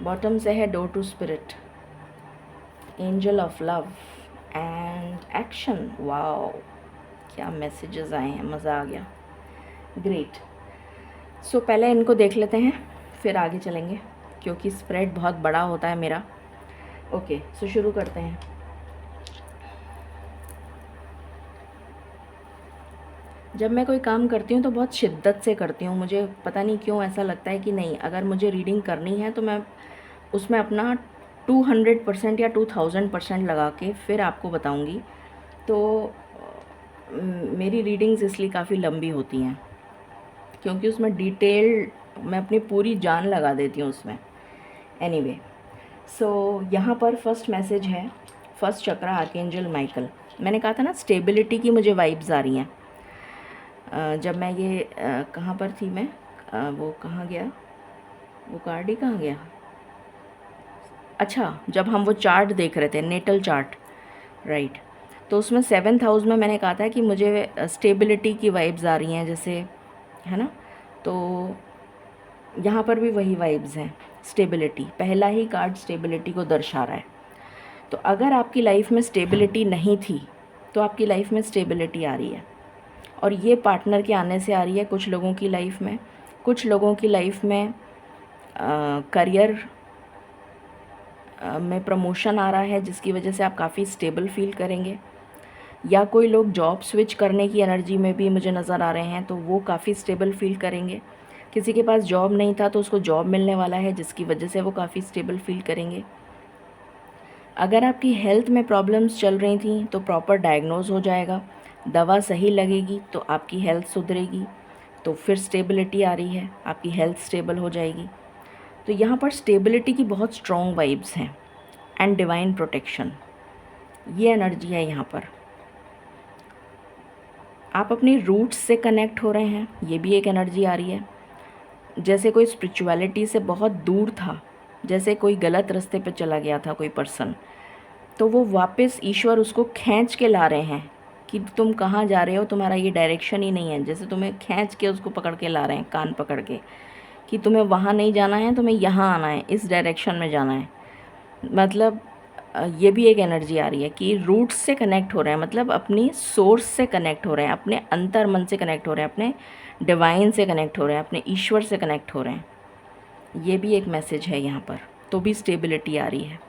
बॉटम से है door to spirit, angel of love and action. Wow, क्या मैसेजेस आए हैं, मज़ा आ गया। ग्रेट। सो पहले इनको देख लेते हैं, फिर आगे चलेंगे, क्योंकि स्प्रेड बहुत बड़ा होता है मेरा। ओके, सो शुरू करते हैं। जब मैं कोई काम करती हूँ तो बहुत शिद्दत से करती हूँ। मुझे पता नहीं क्यों ऐसा लगता है कि नहीं, अगर मुझे रीडिंग करनी है तो मैं उसमें अपना 200% या 2000% लगा के फिर आपको बताऊँगी। तो मेरी रीडिंग्स इसलिए काफ़ी लंबी होती हैं, क्योंकि उसमें डिटेल मैं अपनी पूरी जान लगा देती हूँ उसमें। एनीवे, सो यहाँ पर फर्स्ट मैसेज है, फर्स्ट चक्र आर्कएंजल माइकल। मैंने कहा था ना स्टेबिलिटी की मुझे वाइब्स आ रही हैं। जब मैं ये कहाँ पर थी मैं, वो कहाँ गया, वो कार्ड ही कहाँ गया। अच्छा, जब हम वो चार्ट देख रहे थे, नेटल चार्ट, राइट, तो उसमें 7th हाउस में मैंने कहा था कि मुझे स्टेबिलिटी की वाइब्स आ रही हैं, जैसे, है ना। तो यहाँ पर भी वही वाइब्स हैं, स्टेबिलिटी। पहला ही कार्ड स्टेबिलिटी को दर्शा रहा है। तो अगर आपकी लाइफ में स्टेबिलिटी नहीं थी तो आपकी लाइफ में स्टेबिलिटी आ रही है, और ये पार्टनर के आने से आ रही है कुछ लोगों की लाइफ में। कुछ लोगों की लाइफ में करियर में प्रमोशन आ रहा है, जिसकी वजह से आप काफ़ी स्टेबल फील करेंगे। या कोई लोग जॉब स्विच करने की एनर्जी में भी मुझे नज़र आ रहे हैं, तो वो काफ़ी स्टेबल फील करेंगे। किसी के पास जॉब नहीं था तो उसको जॉब मिलने वाला है, जिसकी वजह से वो काफ़ी स्टेबल फील करेंगे। अगर आपकी हेल्थ में प्रॉब्लम्स चल रही थी तो प्रॉपर डायग्नोज हो जाएगा, दवा सही लगेगी तो आपकी हेल्थ सुधरेगी, तो फिर स्टेबिलिटी आ रही है, आपकी हेल्थ स्टेबल हो जाएगी। तो यहाँ पर स्टेबिलिटी की बहुत स्ट्रॉन्ग वाइब्स हैं, एंड डिवाइन प्रोटेक्शन, ये एनर्जी है यहाँ पर। आप अपनी रूट्स से कनेक्ट हो रहे हैं, ये भी एक एनर्जी आ रही है। जैसे कोई स्पिरिचुअलिटी से बहुत दूर था, जैसे कोई गलत रास्ते पे चला गया था कोई पर्सन, तो वो वापस ईश्वर उसको खींच के ला रहे हैं कि तुम कहाँ जा रहे हो, तुम्हारा ये डायरेक्शन ही नहीं है। जैसे तुम्हें खींच के उसको पकड़ के ला रहे हैं, कान पकड़ के, कि तुम्हें वहाँ नहीं जाना है, तुम्हें यहाँ आना है, इस डायरेक्शन में जाना है। मतलब ये भी एक एनर्जी आ रही है कि रूट्स से कनेक्ट हो रहे हैं, मतलब अपनी सोर्स से कनेक्ट हो रहे हैं, अपने अंतर मन से कनेक्ट हो रहे हैं, अपने डिवाइन से कनेक्ट हो रहे हैं, अपने ईश्वर से कनेक्ट हो रहे हैं। ये भी एक मैसेज है यहाँ पर। तो भी स्टेबिलिटी आ रही है।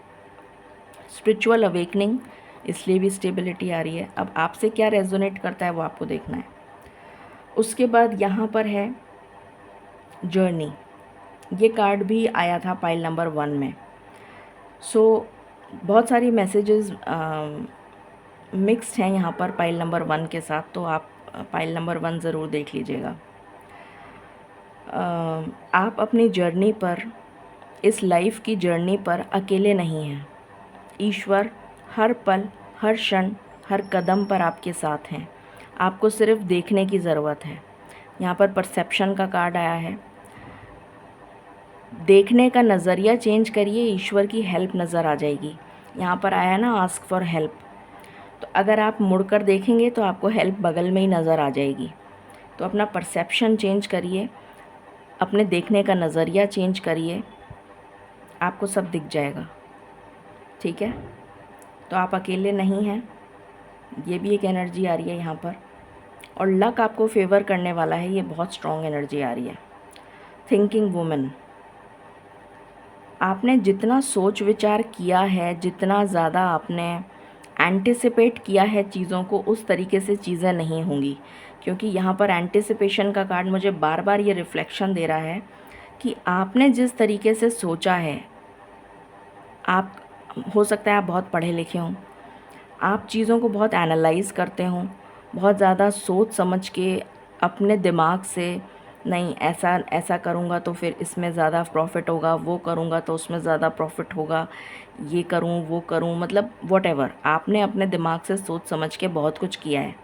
स्पिरिचुअल अवेकनिंग, इसलिए भी स्टेबिलिटी आ रही है। अब आपसे क्या रेजोनेट करता है वो आपको देखना है। उसके बाद यहाँ पर है जर्नी। ये कार्ड भी आया था पाइल नंबर 1 में। सो बहुत सारी मैसेजेस मिक्स्ड हैं यहाँ पर पाइल नंबर 1 के साथ, तो आप पाइल नंबर 1 ज़रूर देख लीजिएगा। आप अपनी जर्नी पर, इस लाइफ की जर्नी पर अकेले नहीं हैं। ईश्वर हर पल, हर क्षण, हर कदम पर आपके साथ हैं। आपको सिर्फ देखने की ज़रूरत है। यहाँ पर परसेप्शन का कार्ड आया है। देखने का नज़रिया चेंज करिए, ईश्वर की हेल्प नज़र आ जाएगी। यहाँ पर आया ना, आस्क फॉर हेल्प। तो अगर आप मुड़कर देखेंगे तो आपको हेल्प बगल में ही नज़र आ जाएगी। तो अपना परसेप्शन चेंज करिए, अपने देखने का नज़रिया चेंज करिए, आपको सब दिख जाएगा। ठीक है, तो आप अकेले नहीं हैं, ये भी एक एनर्जी आ रही है यहाँ पर। और लक आपको फेवर करने वाला है, ये बहुत स्ट्रॉन्ग एनर्जी आ रही है। थिंकिंग वुमेन, आपने जितना सोच विचार किया है, जितना ज़्यादा आपने एंटिसिपेट किया है चीज़ों को, उस तरीके से चीज़ें नहीं होंगी। क्योंकि यहाँ पर एंटिसिपेशन का कार्ड मुझे बार बार ये रिफ्लेक्शन दे रहा है कि आपने जिस तरीके से सोचा है, आप, हो सकता है आप बहुत पढ़े लिखे हों, आप चीज़ों को बहुत एनालाइज़ करते हों, बहुत ज़्यादा सोच समझ के अपने दिमाग से, नहीं ऐसा ऐसा करूँगा तो फिर इसमें ज़्यादा प्रॉफिट होगा, वो करूँगा तो उसमें ज़्यादा प्रॉफिट होगा, ये करूँ वो करूँ, मतलब वॉटेवर, आपने अपने दिमाग से सोच समझ के बहुत कुछ किया है।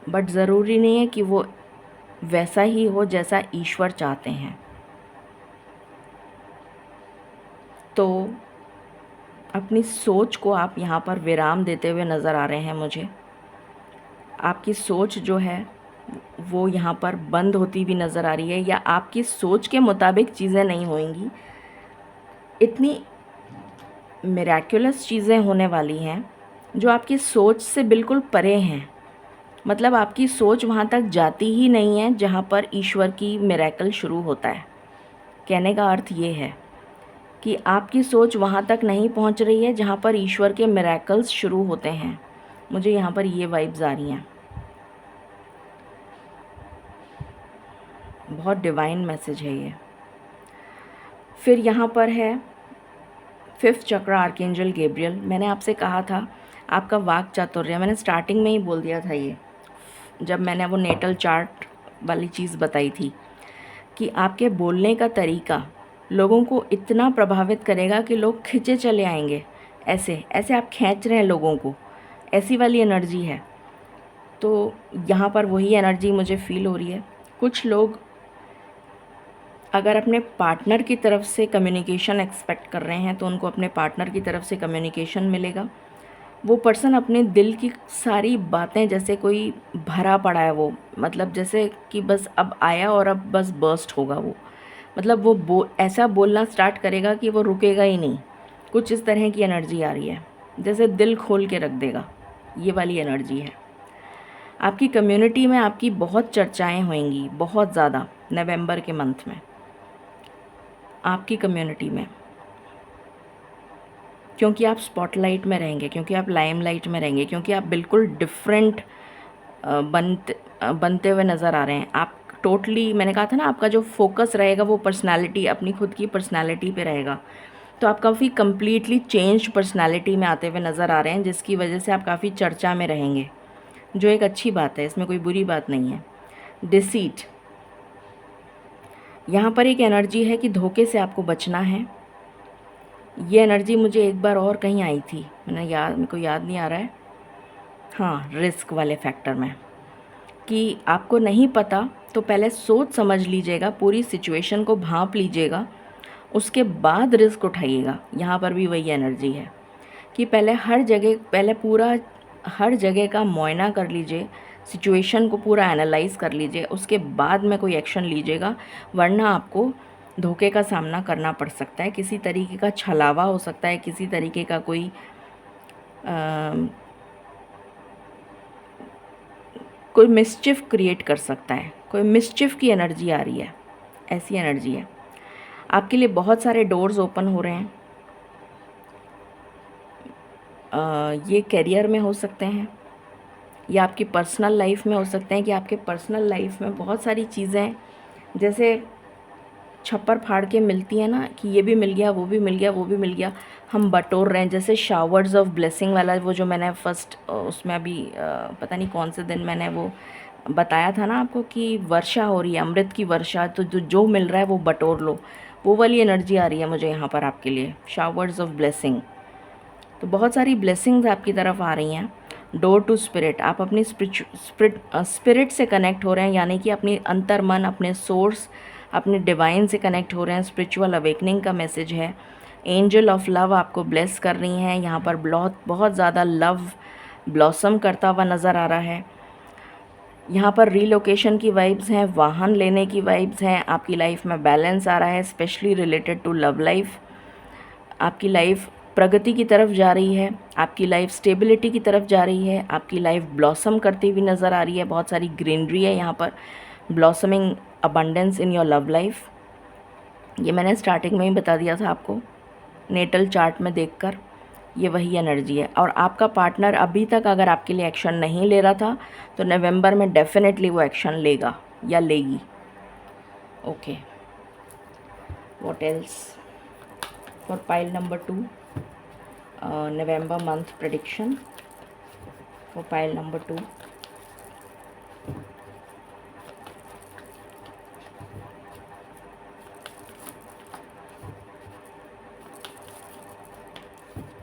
बट ज़रूरी नहीं है कि वो वैसा ही हो जैसा ईश्वर चाहते हैं। तो अपनी सोच को आप यहाँ पर विराम देते हुए नज़र आ रहे हैं मुझे। आपकी सोच जो है वो यहाँ पर बंद होती भी नज़र आ रही है, या आपकी सोच के मुताबिक चीज़ें नहीं होंगी। इतनी मिराक्युलस चीज़ें होने वाली हैं जो आपकी सोच से बिल्कुल परे हैं। मतलब आपकी सोच वहाँ तक जाती ही नहीं है जहाँ पर ईश्वर की मिरेकल शुरू होता है। कहने का अर्थ ये है कि आपकी सोच वहाँ तक नहीं पहुँच रही है जहाँ पर ईश्वर के मिरेकल्स शुरू होते हैं। मुझे यहाँ पर ये वाइब्स आ रही हैं। बहुत डिवाइन मैसेज है ये। फिर यहाँ पर है 5th चक्र आर्कएंजल गैब्रियल। मैंने आपसे कहा था आपका वाक चातुर्य, मैंने स्टार्टिंग में ही बोल दिया था ये, जब मैंने वो नेटल चार्ट वाली चीज़ बताई थी, कि आपके बोलने का तरीका लोगों को इतना प्रभावित करेगा कि लोग खिंचे चले आएंगे। ऐसे ऐसे आप खींच रहे हैं लोगों को, ऐसी वाली एनर्जी है। तो यहाँ पर वही एनर्जी मुझे फील हो रही है। कुछ लोग अगर अपने पार्टनर की तरफ से कम्युनिकेशन एक्सपेक्ट कर रहे हैं तो उनको अपने पार्टनर की तरफ से कम्युनिकेशन मिलेगा। वो पर्सन अपने दिल की सारी बातें, जैसे कोई भरा पड़ा है वो, मतलब जैसे कि बस अब आया और अब बस बर्स्ट होगा वो, मतलब वो ऐसा बोलना स्टार्ट करेगा कि वो रुकेगा ही नहीं। कुछ इस तरह की एनर्जी आ रही है, जैसे दिल खोल के रख देगा, ये वाली एनर्जी है। आपकी कम्युनिटी में आपकी बहुत चर्चाएं होंगी, बहुत ज़्यादा, नवंबर के मंथ में आपकी कम्युनिटी में, क्योंकि आप स्पॉटलाइट में रहेंगे, क्योंकि आप लाइमलाइट में रहेंगे, क्योंकि आप बिल्कुल डिफरेंट बनते हुए नज़र आ रहे हैं। आप टोटली, मैंने कहा था ना, आपका जो फोकस रहेगा वो पर्सनालिटी, अपनी खुद की पर्सनालिटी पे रहेगा। तो आप काफ़ी कम्प्लीटली चेंज पर्सनालिटी में आते हुए नज़र आ रहे हैं, जिसकी वजह से आप काफ़ी चर्चा में रहेंगे, जो एक अच्छी बात है, इसमें कोई बुरी बात नहीं है। डिसीट, यहाँ पर एक एनर्जी है कि धोखे से आपको बचना है। ये एनर्जी मुझे एक बार और कहीं आई थी, मेरे को याद नहीं आ रहा है। हाँ, रिस्क वाले फैक्टर में, कि आपको नहीं पता तो पहले सोच समझ लीजिएगा, पूरी सिचुएशन को भांप लीजिएगा, उसके बाद रिस्क उठाइएगा। यहाँ पर भी वही एनर्जी है कि पहले हर जगह का मुआयना कर लीजिए, सिचुएशन को पूरा एनालाइज कर लीजिए, उसके बाद में कोई एक्शन लीजिएगा, वरना आपको धोखे का सामना करना पड़ सकता है। किसी तरीके का छलावा हो सकता है, किसी तरीके का कोई मिसचिफ क्रिएट कर सकता है, कोई मिसचिफ की एनर्जी आ रही है, ऐसी एनर्जी है। आपके लिए बहुत सारे डोर्स ओपन हो रहे हैं। ये करियर में हो सकते हैं या आपकी पर्सनल लाइफ में हो सकते हैं, कि आपके पर्सनल लाइफ में बहुत सारी चीज़ें जैसे छप्पर फाड़ के मिलती है ना, कि ये भी मिल गया, वो भी मिल गया, वो भी मिल गया, हम बटोर रहे हैं। जैसे शावर्स ऑफ ब्लेसिंग वाला वो जो मैंने फर्स्ट उसमें अभी पता नहीं कौन से दिन मैंने वो बताया था ना आपको, कि वर्षा हो रही है, अमृत की वर्षा, तो जो मिल रहा है वो बटोर लो, वो वाली एनर्जी आ रही है मुझे यहाँ पर आपके लिए, शावर्स ऑफ ब्लेसिंग। तो बहुत सारी ब्लेसिंग्स आपकी तरफ आ रही हैं। डोर टू स्पिरिट, आप अपनी स्पिरिट से कनेक्ट हो रहे हैं, यानी कि अपनी अंतर्मन, अपने सोर्स, अपने डिवाइन से कनेक्ट हो रहे हैं। स्पिरिचुअल अवेकनिंग का मैसेज है। एंजल ऑफ लव आपको ब्लेस कर रही हैं। यहाँ पर बहुत ज़्यादा लव ब्लॉसम करता हुआ नज़र आ रहा है। यहाँ पर रीलोकेशन की वाइब्स हैं, वाहन लेने की वाइब्स हैं। आपकी लाइफ में बैलेंस आ रहा है, specially related to love life. आपकी लाइफ प्रगति की तरफ जा रही है, आपकी लाइफ स्टेबिलिटी की तरफ जा रही है, आपकी लाइफ ब्लॉसम करती हुई नज़र आ रही है। बहुत सारी ग्रीनरी है यहाँ पर, blossoming abundance in your love life. ये मैंने स्टार्टिंग में ही बता दिया था आपको, नेटल चार्ट में देखकर, ये वही एनर्जी है। और आपका पार्टनर अभी तक अगर आपके लिए एक्शन नहीं ले रहा था तो नवंबर में डेफिनेटली वो एक्शन लेगा या लेगी। Okay, what else for pile number 2, November month prediction for pile number 2.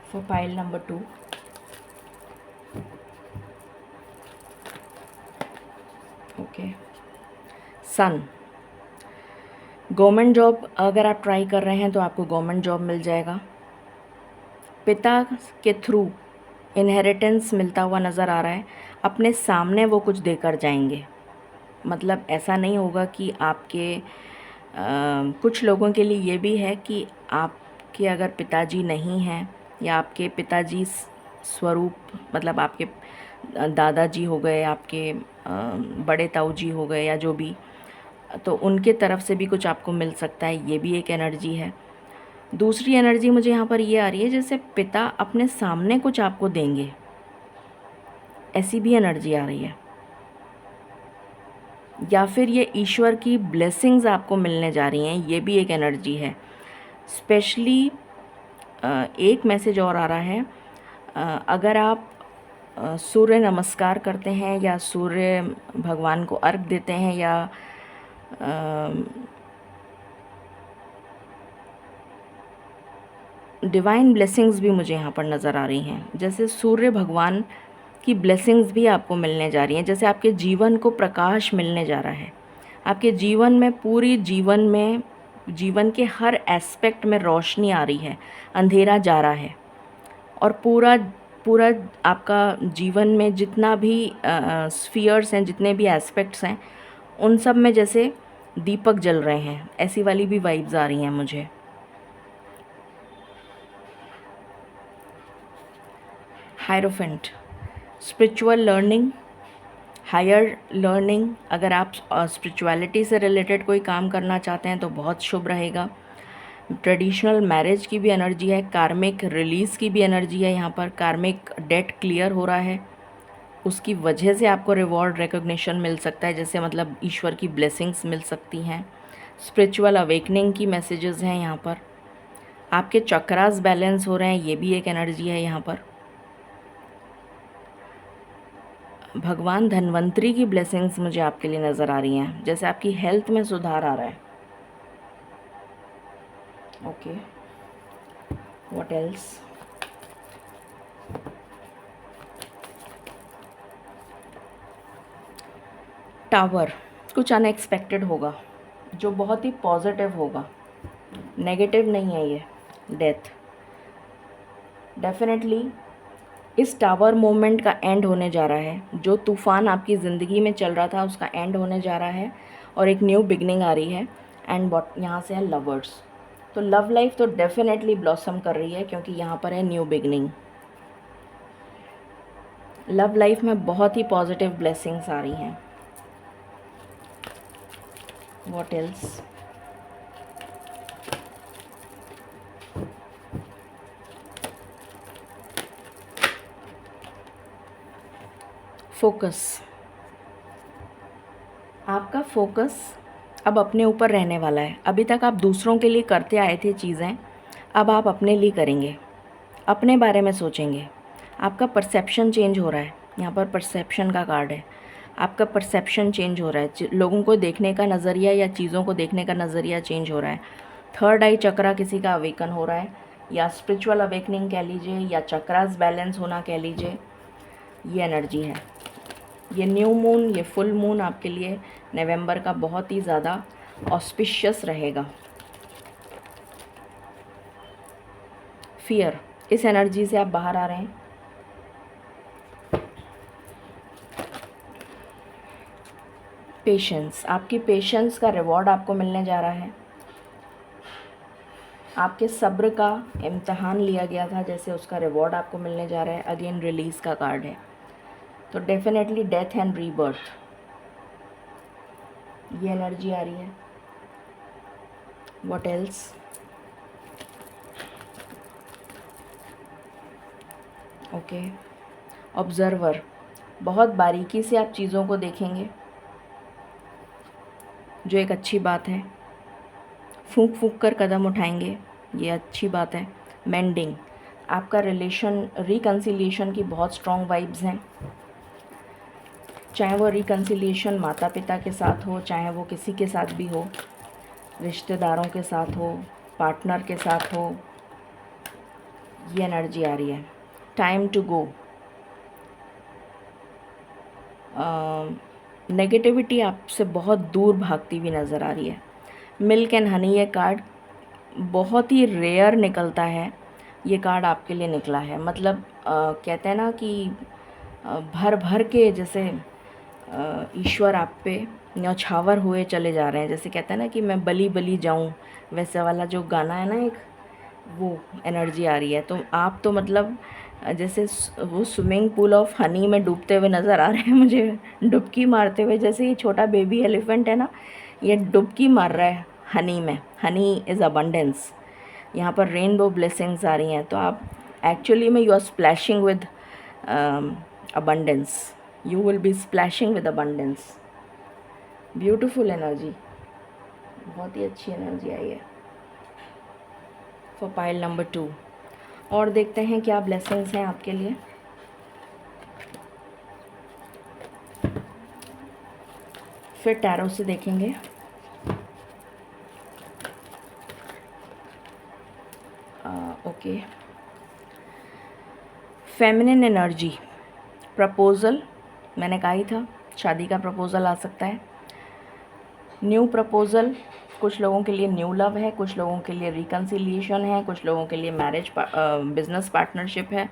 For pile number 2, okay, sun. Government job अगर आप ट्राई कर रहे हैं तो आपको गवर्नमेंट जॉब मिल जाएगा। पिता के थ्रू इनहेरिटेंस मिलता हुआ नज़र आ रहा है। अपने सामने वो कुछ देकर जाएंगे, मतलब ऐसा नहीं होगा कि आपके कुछ लोगों के लिए ये भी है कि आपके अगर पिताजी नहीं हैं या आपके पिताजी स्वरूप, मतलब आपके दादाजी हो गए, आपके बड़े ताऊ जी हो गए, या जो भी, तो उनके तरफ से भी कुछ आपको मिल सकता है, ये भी एक एनर्जी है। दूसरी एनर्जी मुझे यहाँ पर ये आ रही है जैसे पिता अपने सामने कुछ आपको देंगे, ऐसी भी एनर्जी आ रही है। या फिर ये ईश्वर की ब्लेसिंग्स आपको मिलने जा रही हैं, ये भी एक एनर्जी है। स्पेशली एक मैसेज और आ रहा है, अगर आप सूर्य नमस्कार करते हैं या सूर्य भगवान को अर्घ देते हैं, या डिवाइन ब्लेसिंग्स भी मुझे यहाँ पर नज़र आ रही हैं। जैसे सूर्य भगवान की ब्लेसिंग्स भी आपको मिलने जा रही हैं, जैसे आपके जीवन को प्रकाश मिलने जा रहा है, आपके जीवन में, पूरी जीवन में, जीवन के हर एस्पेक्ट में रोशनी आ रही है, अंधेरा जा रहा है, और पूरा पूरा आपका जीवन में जितना भी स्फीयर्स हैं, जितने भी एस्पेक्ट्स हैं, उन सब में जैसे दीपक जल रहे हैं, ऐसी वाली भी वाइब्स आ रही हैं मुझे। Hierophant, spiritual learning, higher learning. अगर आप स्पिरिचुअलिटी से रिलेटेड कोई काम करना चाहते हैं तो बहुत शुभ रहेगा। ट्रेडिशनल मैरिज की भी एनर्जी है, कार्मिक रिलीज़ की भी एनर्जी है यहाँ पर। कार्मिक डेट क्लियर हो रहा है, उसकी वजह से आपको रिवॉर्ड रिकॉग्निशन मिल सकता है, जैसे मतलब ईश्वर की ब्लेसिंग्स मिल सकती हैं। स्पिरिचुअल अवेकनिंग की मैसेजेस हैं यहाँ पर। आपके चक्रास बैलेंस हो रहे हैं, ये भी एक एनर्जी है यहाँ पर। भगवान धन्वंतरी की ब्लेसिंग्स मुझे आपके लिए नज़र आ रही हैं, जैसे आपकी हेल्थ में सुधार आ रहा है। Okay, what else? टावर, कुछ अनएक्सपेक्टेड होगा जो बहुत ही पॉजिटिव होगा, नेगेटिव नहीं है ये। डेथ, डेफिनेटली इस टावर मोमेंट का एंड होने जा रहा है। जो तूफ़ान आपकी ज़िंदगी में चल रहा था उसका एंड होने जा रहा है, और एक न्यू बिगनिंग आ रही है। एंड बॉट यहाँ से है लवर्स, तो लव लाइफ तो डेफिनेटली ब्लॉसम कर रही है, क्योंकि यहाँ पर है न्यू बिगनिंग। लव लाइफ में बहुत ही पॉजिटिव ब्लेसिंग्स आ रही हैं। What else? फोकस, आपका फोकस अब अपने ऊपर रहने वाला है। अभी तक आप दूसरों के लिए करते आए थे चीज़ें, अब आप अपने लिए करेंगे, अपने बारे में सोचेंगे। आपका परसेप्शन चेंज हो रहा है, यहाँ पर परसेप्शन का कार्ड है। आपका परसेप्शन चेंज हो रहा है, लोगों को देखने का नज़रिया या चीज़ों को देखने का नज़रिया चेंज हो रहा है। थर्ड आई चक्रा किसी का अवेकन हो रहा है, या स्पिरिचुअल अवेकनिंग कह लीजिए, या चक्रास बैलेंस होना कह लीजिए, ये एनर्जी है। ये न्यू मून, ये फुल मून आपके लिए नवंबर का बहुत ही ज़्यादा ऑस्पिशियस रहेगा। फियर, इस एनर्जी से आप बाहर आ रहे हैं। पेशेंस, आपकी पेशेंस का रिवॉर्ड आपको मिलने जा रहा है। आपके सब्र का इम्तहान लिया गया था, जैसे उसका रिवॉर्ड आपको मिलने जा रहा है। अगेन रिलीज़ का कार्ड है, तो डेफिनेटली डेथ एंड रीबर्थ, ये एनर्जी आ रही है। What else? ओके, ऑब्जर्वर, बहुत बारीकी से आप चीज़ों को देखेंगे, जो एक अच्छी बात है। फूंक फूंक कर कदम उठाएंगे, ये अच्छी बात है। मेंडिंग, आपका रिलेशन रिकन्सिलिएशन की बहुत स्ट्रॉन्ग वाइब्स हैं, चाहे वो रिकन्सिलिएशन माता पिता के साथ हो, चाहे वो किसी के साथ भी हो, रिश्तेदारों के साथ हो, पार्टनर के साथ हो, ये एनर्जी आ रही है। टाइम टू गो, नेगेटिविटी आपसे बहुत दूर भागती हुई नज़र आ रही है। मिल्क एंड हनी, ये कार्ड बहुत ही रेयर निकलता है, ये कार्ड आपके लिए निकला है। मतलब कहते हैं ना कि भर भर के जैसे ईश्वर आप पे न्यौछावर हुए चले जा रहे हैं। जैसे कहते हैं ना कि मैं बली बली जाऊं, वैसे वाला जो गाना है ना एक, वो एनर्जी आ रही है। तो आप तो मतलब जैसे वो स्विमिंग पूल ऑफ हनी में डूबते हुए नज़र आ रहे हैं मुझे, डुबकी मारते हुए। जैसे ये छोटा बेबी एलिफेंट है ना, ये डुबकी मार रहा है हनी में। Honey is abundance. यहाँ पर रेनबो ब्लेसिंग्स आ रही हैं। तो आप एक्चुअली में you are splashing with abundance, you will be splashing with abundance. Beautiful energy, बहुत ही अच्छी एनर्जी आई है फॉर पाइल नंबर 2। और देखते हैं क्या ब्लेसिंग्स हैं आपके लिए। फिर टैरो से देखेंगे। ओके, फेमिनिन एनर्जी, प्रपोज़ल, मैंने कहा ही था शादी का प्रपोज़ल आ सकता है। न्यू प्रपोज़ल, कुछ लोगों के लिए न्यू लव है, कुछ लोगों के लिए रिकन्सिलिएशन है, कुछ लोगों के लिए मैरिज बिजनेस पार्टनरशिप है।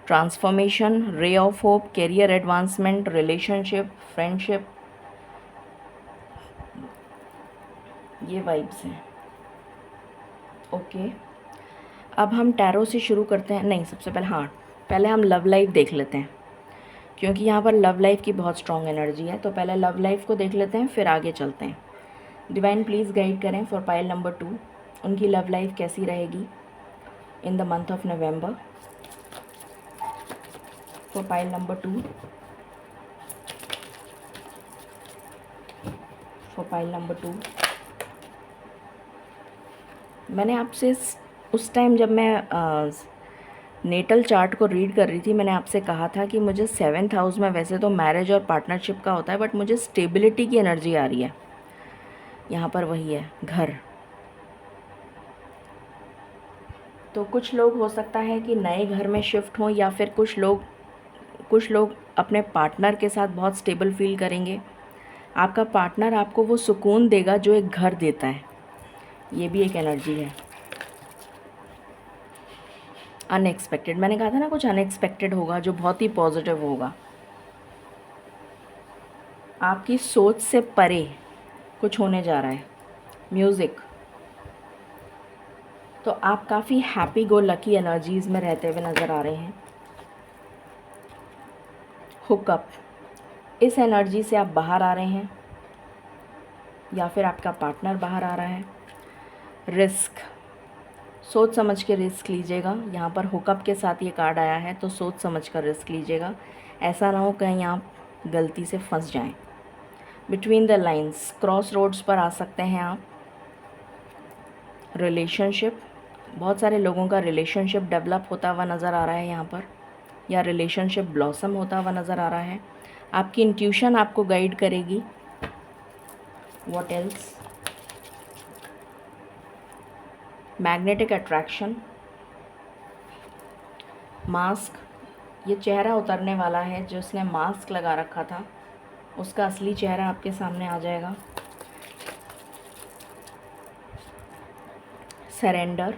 Transformation, ray of hope, career advancement, relationship, friendship, ये वाइब्स हैं। ओके, अब हम टैरो से शुरू करते हैं। नहीं, सबसे पहले हाँ, पहले हम लव लाइफ देख लेते हैं, क्योंकि यहाँ पर लव लाइफ की बहुत स्ट्रॉन्ग एनर्जी है। तो पहले लव लाइफ को देख लेते हैं, फिर आगे चलते हैं। डिवाइन प्लीज़ गाइड करें फॉर पाइल नंबर 2, उनकी लव लाइफ कैसी रहेगी in the month of November. For pile number 2, for pile number 2। मैंने आपसे उस टाइम जब मैं नेटल चार्ट को रीड कर रही थी, मैंने आपसे कहा था कि मुझे 7th हाउस में वैसे तो मैरिज और पार्टनरशिप का होता है, बट मुझे स्टेबिलिटी की एनर्जी आ रही है। यहाँ पर वही है, घर। तो कुछ लोग हो सकता है कि नए घर में शिफ्ट हों, या फिर कुछ लोग अपने पार्टनर के साथ बहुत स्टेबल फील करेंगे। आपका पार्टनर आपको वो सुकून देगा जो एक घर देता है, ये भी एक एनर्जी है। अनएक्सपेक्टेड, मैंने कहा था ना कुछ अनएक्सपेक्टेड होगा जो बहुत ही पॉजिटिव होगा। आपकी सोच से परे कुछ होने जा रहा है। म्यूज़िक, तो आप काफ़ी हैप्पी गो लकी एनर्जीज़ में रहते हुए नज़र आ रहे हैं। हुकअप, इस एनर्जी से आप बाहर आ रहे हैं, या फिर आपका पार्टनर बाहर आ रहा है। रिस्क, सोच समझ के रिस्क लीजिएगा। यहाँ पर हुकअप के साथ ये कार्ड आया है, तो सोच समझ कर रिस्क लीजिएगा। ऐसा ना हो कहीं आप गलती से फंस जाएं। Between the lines, crossroads पर आ सकते हैं आप। रिलेशनशिप, बहुत सारे लोगों का रिलेशनशिप डेवलप होता हुआ नज़र आ रहा है यहाँ पर, या रिलेशनशिप ब्लॉसम होता हुआ नज़र आ रहा है। आपकी इंट्यूशन आपको गाइड करेगी। What else? Magnetic attraction, mask, ये चेहरा उतरने वाला है। जो उसने मास्क लगा रखा था उसका असली चेहरा आपके सामने आ जाएगा। सरेंडर,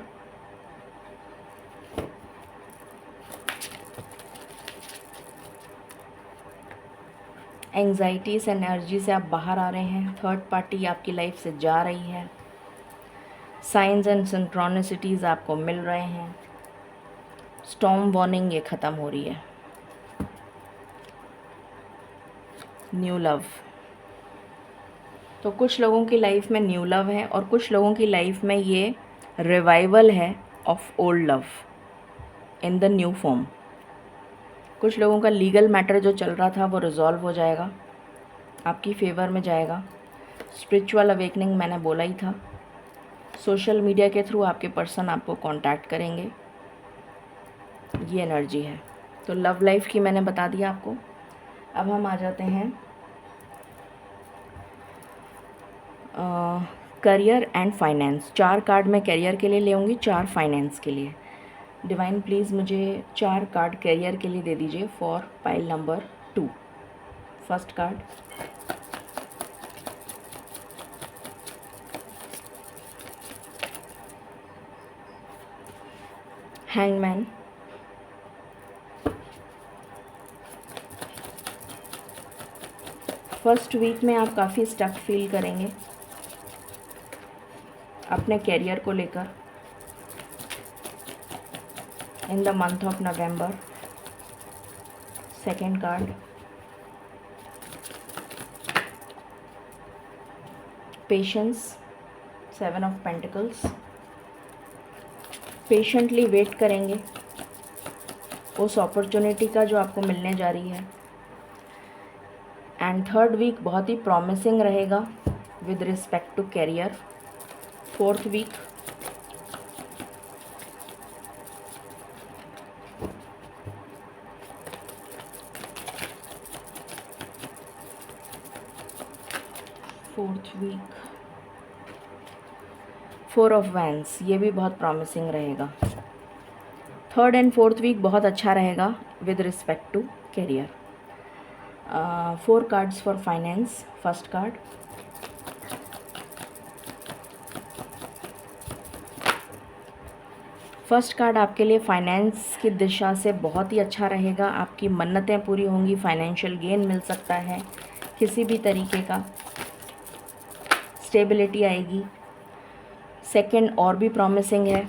एंग्जाइटीज एनर्जी से आप बाहर आ रहे हैं। थर्ड पार्टी आपकी लाइफ से जा रही है। साइंस एंड सिंक्रोनिसिटीज़ आपको मिल रहे हैं। स्टॉर्म वार्निंग ये ख़त्म हो रही है। न्यू लव, तो कुछ लोगों की लाइफ में न्यू लव है, और कुछ लोगों की लाइफ में ये रिवाइवल है of old love in the new form. कुछ लोगों का लीगल मैटर जो चल रहा था वो रिजॉल्व हो जाएगा, आपकी फेवर में जाएगा। स्पिरिचुअल अवेकनिंग मैंने बोला ही था। सोशल मीडिया के थ्रू आपके पर्सन आपको कांटेक्ट करेंगे, ये एनर्जी है। तो लव लाइफ की मैंने बता दिया आपको। अब हम आ जाते हैं करियर एंड फाइनेंस। 4 कार्ड मैं करियर के लिए ले आऊँगी, 4 फाइनेंस के लिए। डिवाइन प्लीज़ मुझे 4 कार्ड करियर के लिए दे दीजिए for pile number 2। First card, hangman, first week में आप काफ़ी स्टक फील करेंगे अपने कैरियर को लेकर। in the month of November. Second card, patience, 7 of Pentacles. Patiently wait करेंगे उस अपॉर्चुनिटी का जो आपको मिलने जा रही है। एंड थर्ड वीक बहुत ही प्रॉमिसिंग रहेगा with respect to career. Fourth week, four of wands, ये भी बहुत प्रॉमिसिंग रहेगा। थर्ड एंड फोर्थ वीक बहुत अच्छा रहेगा with respect to career. 4 cards for finance. First card, first card आपके लिए फाइनेंस की दिशा से बहुत ही अच्छा रहेगा। आपकी मन्नतें पूरी होंगी, फाइनेंशियल गेन मिल सकता है किसी भी तरीके का, स्टेबिलिटी आएगी। सेकंड और भी प्रॉमिसिंग है,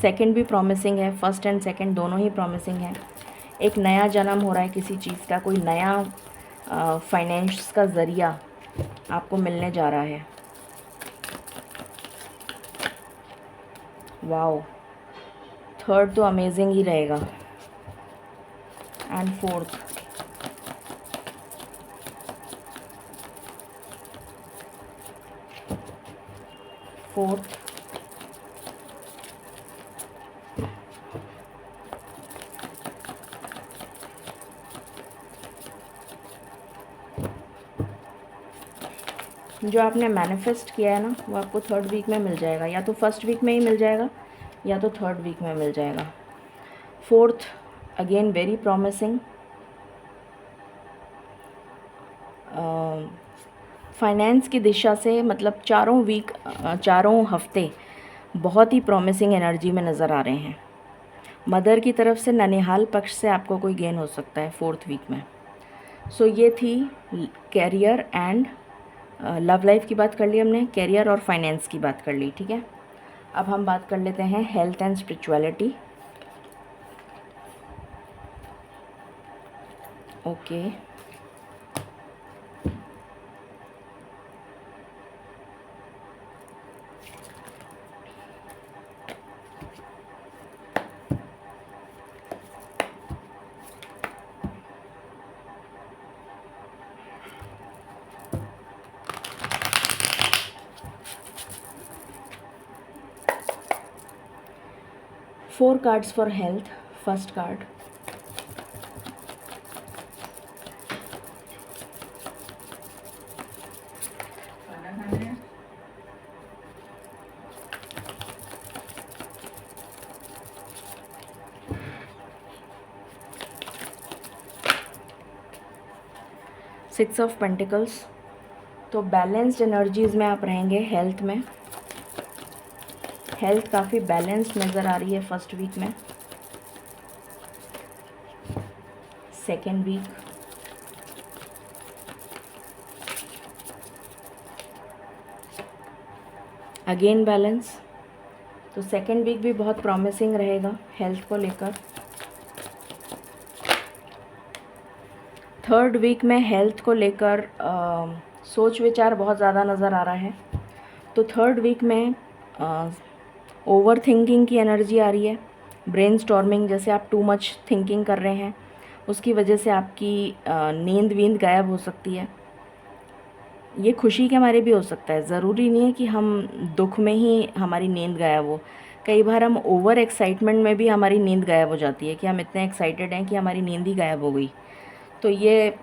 सेकंड भी प्रॉमिसिंग है, फर्स्ट एंड सेकंड दोनों ही प्रॉमिसिंग है। एक नया जन्म हो रहा है किसी चीज़ का, कोई नया फाइनेंस का ज़रिया आपको मिलने जा रहा है। वाओ, थर्ड तो अमेजिंग ही रहेगा। एंड फोर्थ, जो आपने मैनिफेस्ट किया है ना वो आपको थर्ड वीक में मिल जाएगा, या तो फर्स्ट वीक में ही मिल जाएगा या तो थर्ड वीक में मिल जाएगा। Fourth again very promising. Finance की दिशा से मतलब चारों हफ्ते बहुत ही प्रॉमिसिंग एनर्जी में नज़र आ रहे हैं। मदर की तरफ से ननिहाल पक्ष से आपको कोई गेन हो सकता है फोर्थ वीक में। सो ये थी कैरियर एंड लव लाइफ की बात कर ली हमने, कैरियर और फाइनेंस की बात कर ली, ठीक है। अब हम बात कर लेते हैं health and spirituality. Okay, four cards for health. First card, six of pentacles. तो बैलेंस्ड एनर्जीज़ में आप रहेंगे हेल्थ में। हेल्थ काफ़ी बैलेंस्ड नज़र आ रही है फर्स्ट वीक में। Second week, again balance. तो सेकेंड वीक भी बहुत प्रॉमिसिंग रहेगा हेल्थ को लेकर। थर्ड वीक में हेल्थ को लेकर सोच विचार बहुत ज़्यादा नज़र आ रहा है। तो थर्ड वीक में ओवर थिंकिंग की एनर्जी आ रही है, ब्रेन स्टॉर्मिंग, जैसे आप टू मच थिंकिंग कर रहे हैं उसकी वजह से आपकी नींद वींद गायब हो सकती है। ये खुशी के मारे भी हो सकता है, ज़रूरी नहीं है कि हम दुख में ही हमारी नींद गायब हो। कई बार हम ओवर एक्साइटमेंट में भी हमारी नींद गायब हो जाती है कि हम इतने एक्साइटेड हैं कि हमारी नींद ही गायब हो गई। तो ये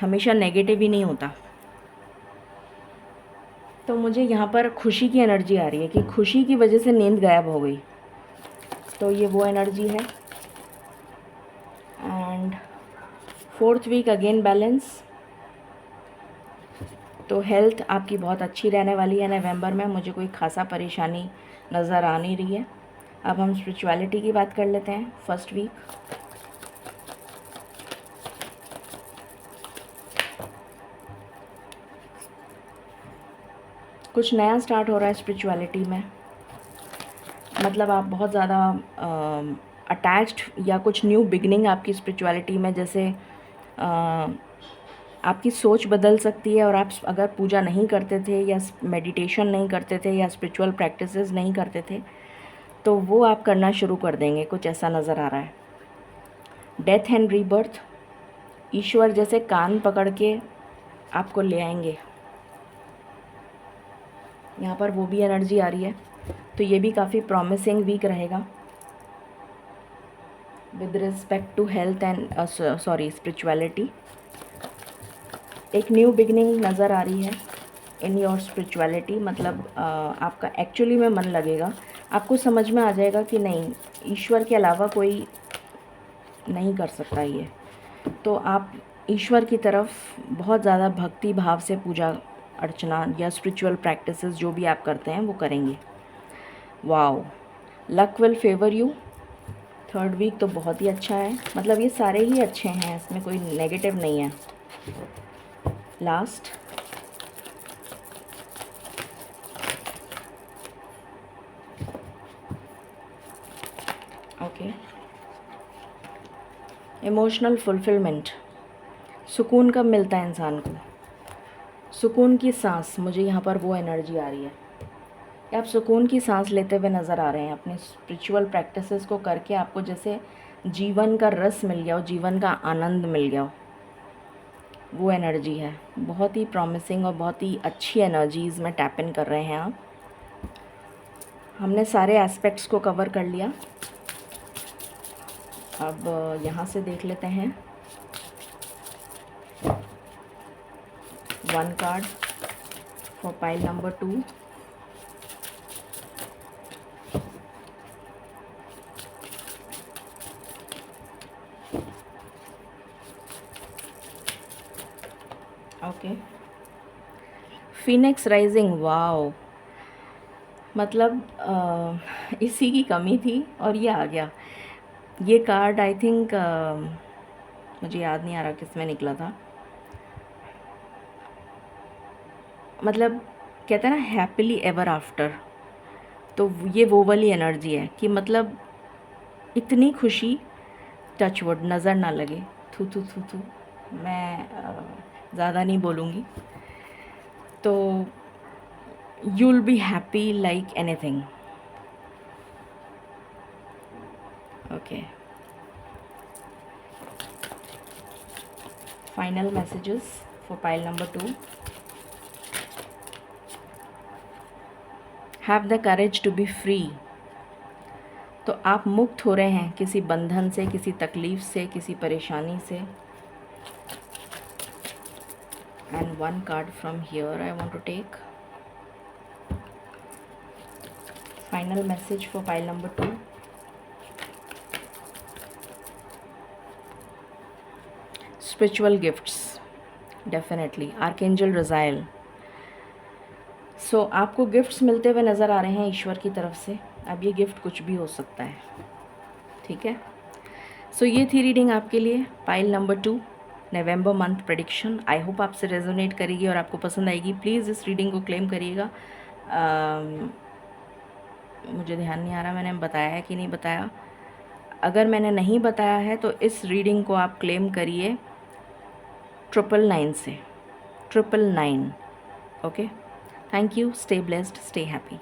हमेशा नेगेटिव ही नहीं होता। तो मुझे यहाँ पर खुशी की एनर्जी आ रही है कि खुशी की वजह से नींद गायब हो गई, तो ये वो एनर्जी है। And fourth week again balance. तो हेल्थ आपकी बहुत अच्छी रहने वाली है नवंबर में, मुझे कोई खासा परेशानी नज़र आ नहीं रही है। अब हम स्पिरिचुअलिटी की बात कर लेते हैं फर्स्ट वीक। कुछ नया स्टार्ट हो रहा है स्पिरिचुअलिटी में, मतलब आप बहुत ज़्यादा अटैच्ड या कुछ न्यू बिगनिंग आपकी स्पिरिचुअलिटी में, जैसे आपकी सोच बदल सकती है, और आप अगर पूजा नहीं करते थे या मेडिटेशन नहीं करते थे या स्पिरिचुअल प्रैक्टिसेस नहीं करते थे तो वो आप करना शुरू कर देंगे, कुछ ऐसा नज़र आ रहा है। डेथ एंड रीबर्थ, ईश्वर जैसे कान पकड़ के आपको ले आएंगे, यहाँ पर वो भी एनर्जी आ रही है। तो ये भी काफ़ी प्रॉमिसिंग वीक रहेगा with respect to health and spirituality. एक न्यू बिगनिंग नज़र आ रही है इन योर स्पिरिचुअलिटी, मतलब आपका एक्चुअली में मन लगेगा, आपको समझ में आ जाएगा कि नहीं, ईश्वर के अलावा कोई नहीं कर सकता ये। तो आप ईश्वर की तरफ बहुत ज़्यादा भक्ति भाव से पूजा अर्चना या स्पिरिचुअल प्रैक्टिसेस जो भी आप करते हैं वो करेंगे। Wow, luck will favour you. Third week तो बहुत ही अच्छा है, मतलब ये सारे ही अच्छे हैं, इसमें कोई नेगेटिव नहीं है। Last, okay, emotional fulfilment. सुकून कब मिलता है इंसान को? सुकून की सांस, मुझे यहाँ पर वो एनर्जी आ रही है कि आप सुकून की सांस लेते हुए नज़र आ रहे हैं अपने स्पिरिचुअल प्रैक्टिसेस को करके। आपको जैसे जीवन का रस मिल गया हो, जीवन का आनंद मिल गया हो, वो एनर्जी है। बहुत ही प्रॉमिसिंग और बहुत ही अच्छी एनर्जीज़ में टैप इन कर रहे हैं आप। हमने सारे एस्पेक्ट्स को कवर कर लिया। अब यहाँ से देख लेते हैं one card for pile number 2। Okay, Phoenix rising. Wow, मतलब इसी की कमी थी और ये आ गया। ये कार्ड आई थिंक मुझे याद नहीं आ रहा किस में निकला था, मतलब कहते हैं ना हैप्पीली एवर आफ्टर, तो ये वो वाली एनर्जी है कि मतलब इतनी खुशी टचवुड नज़र ना लगे। थू थू थू थू, मैं ज़्यादा नहीं बोलूँगी। तो you will be happy like anything. Okay, final messages for pile number 2। Have the courage to be free. तो आप मुक्त हो रहे हैं किसी बंधन से, किसी तकलीफ़ से, किसी परेशानी से। And one card from here I want to take. Final message for pile number 2। Spiritual gifts, definitely archangel Raziel. So आपको गिफ्ट्स मिलते हुए नज़र आ रहे हैं ईश्वर की तरफ से। अब ये गिफ्ट कुछ भी हो सकता है, ठीक है। सो ये थी रीडिंग आपके लिए, pile number 2, November month prediction. I hope आपसे रेजोनेट करेगी और आपको पसंद आएगी। प्लीज़ इस रीडिंग को क्लेम करिएगा। मुझे ध्यान नहीं आ रहा मैंने बताया है कि नहीं बताया। अगर मैंने नहीं बताया है तो इस रीडिंग को आप क्लेम करिए 999 से, 999। Okay, thank you, stay blessed, stay happy.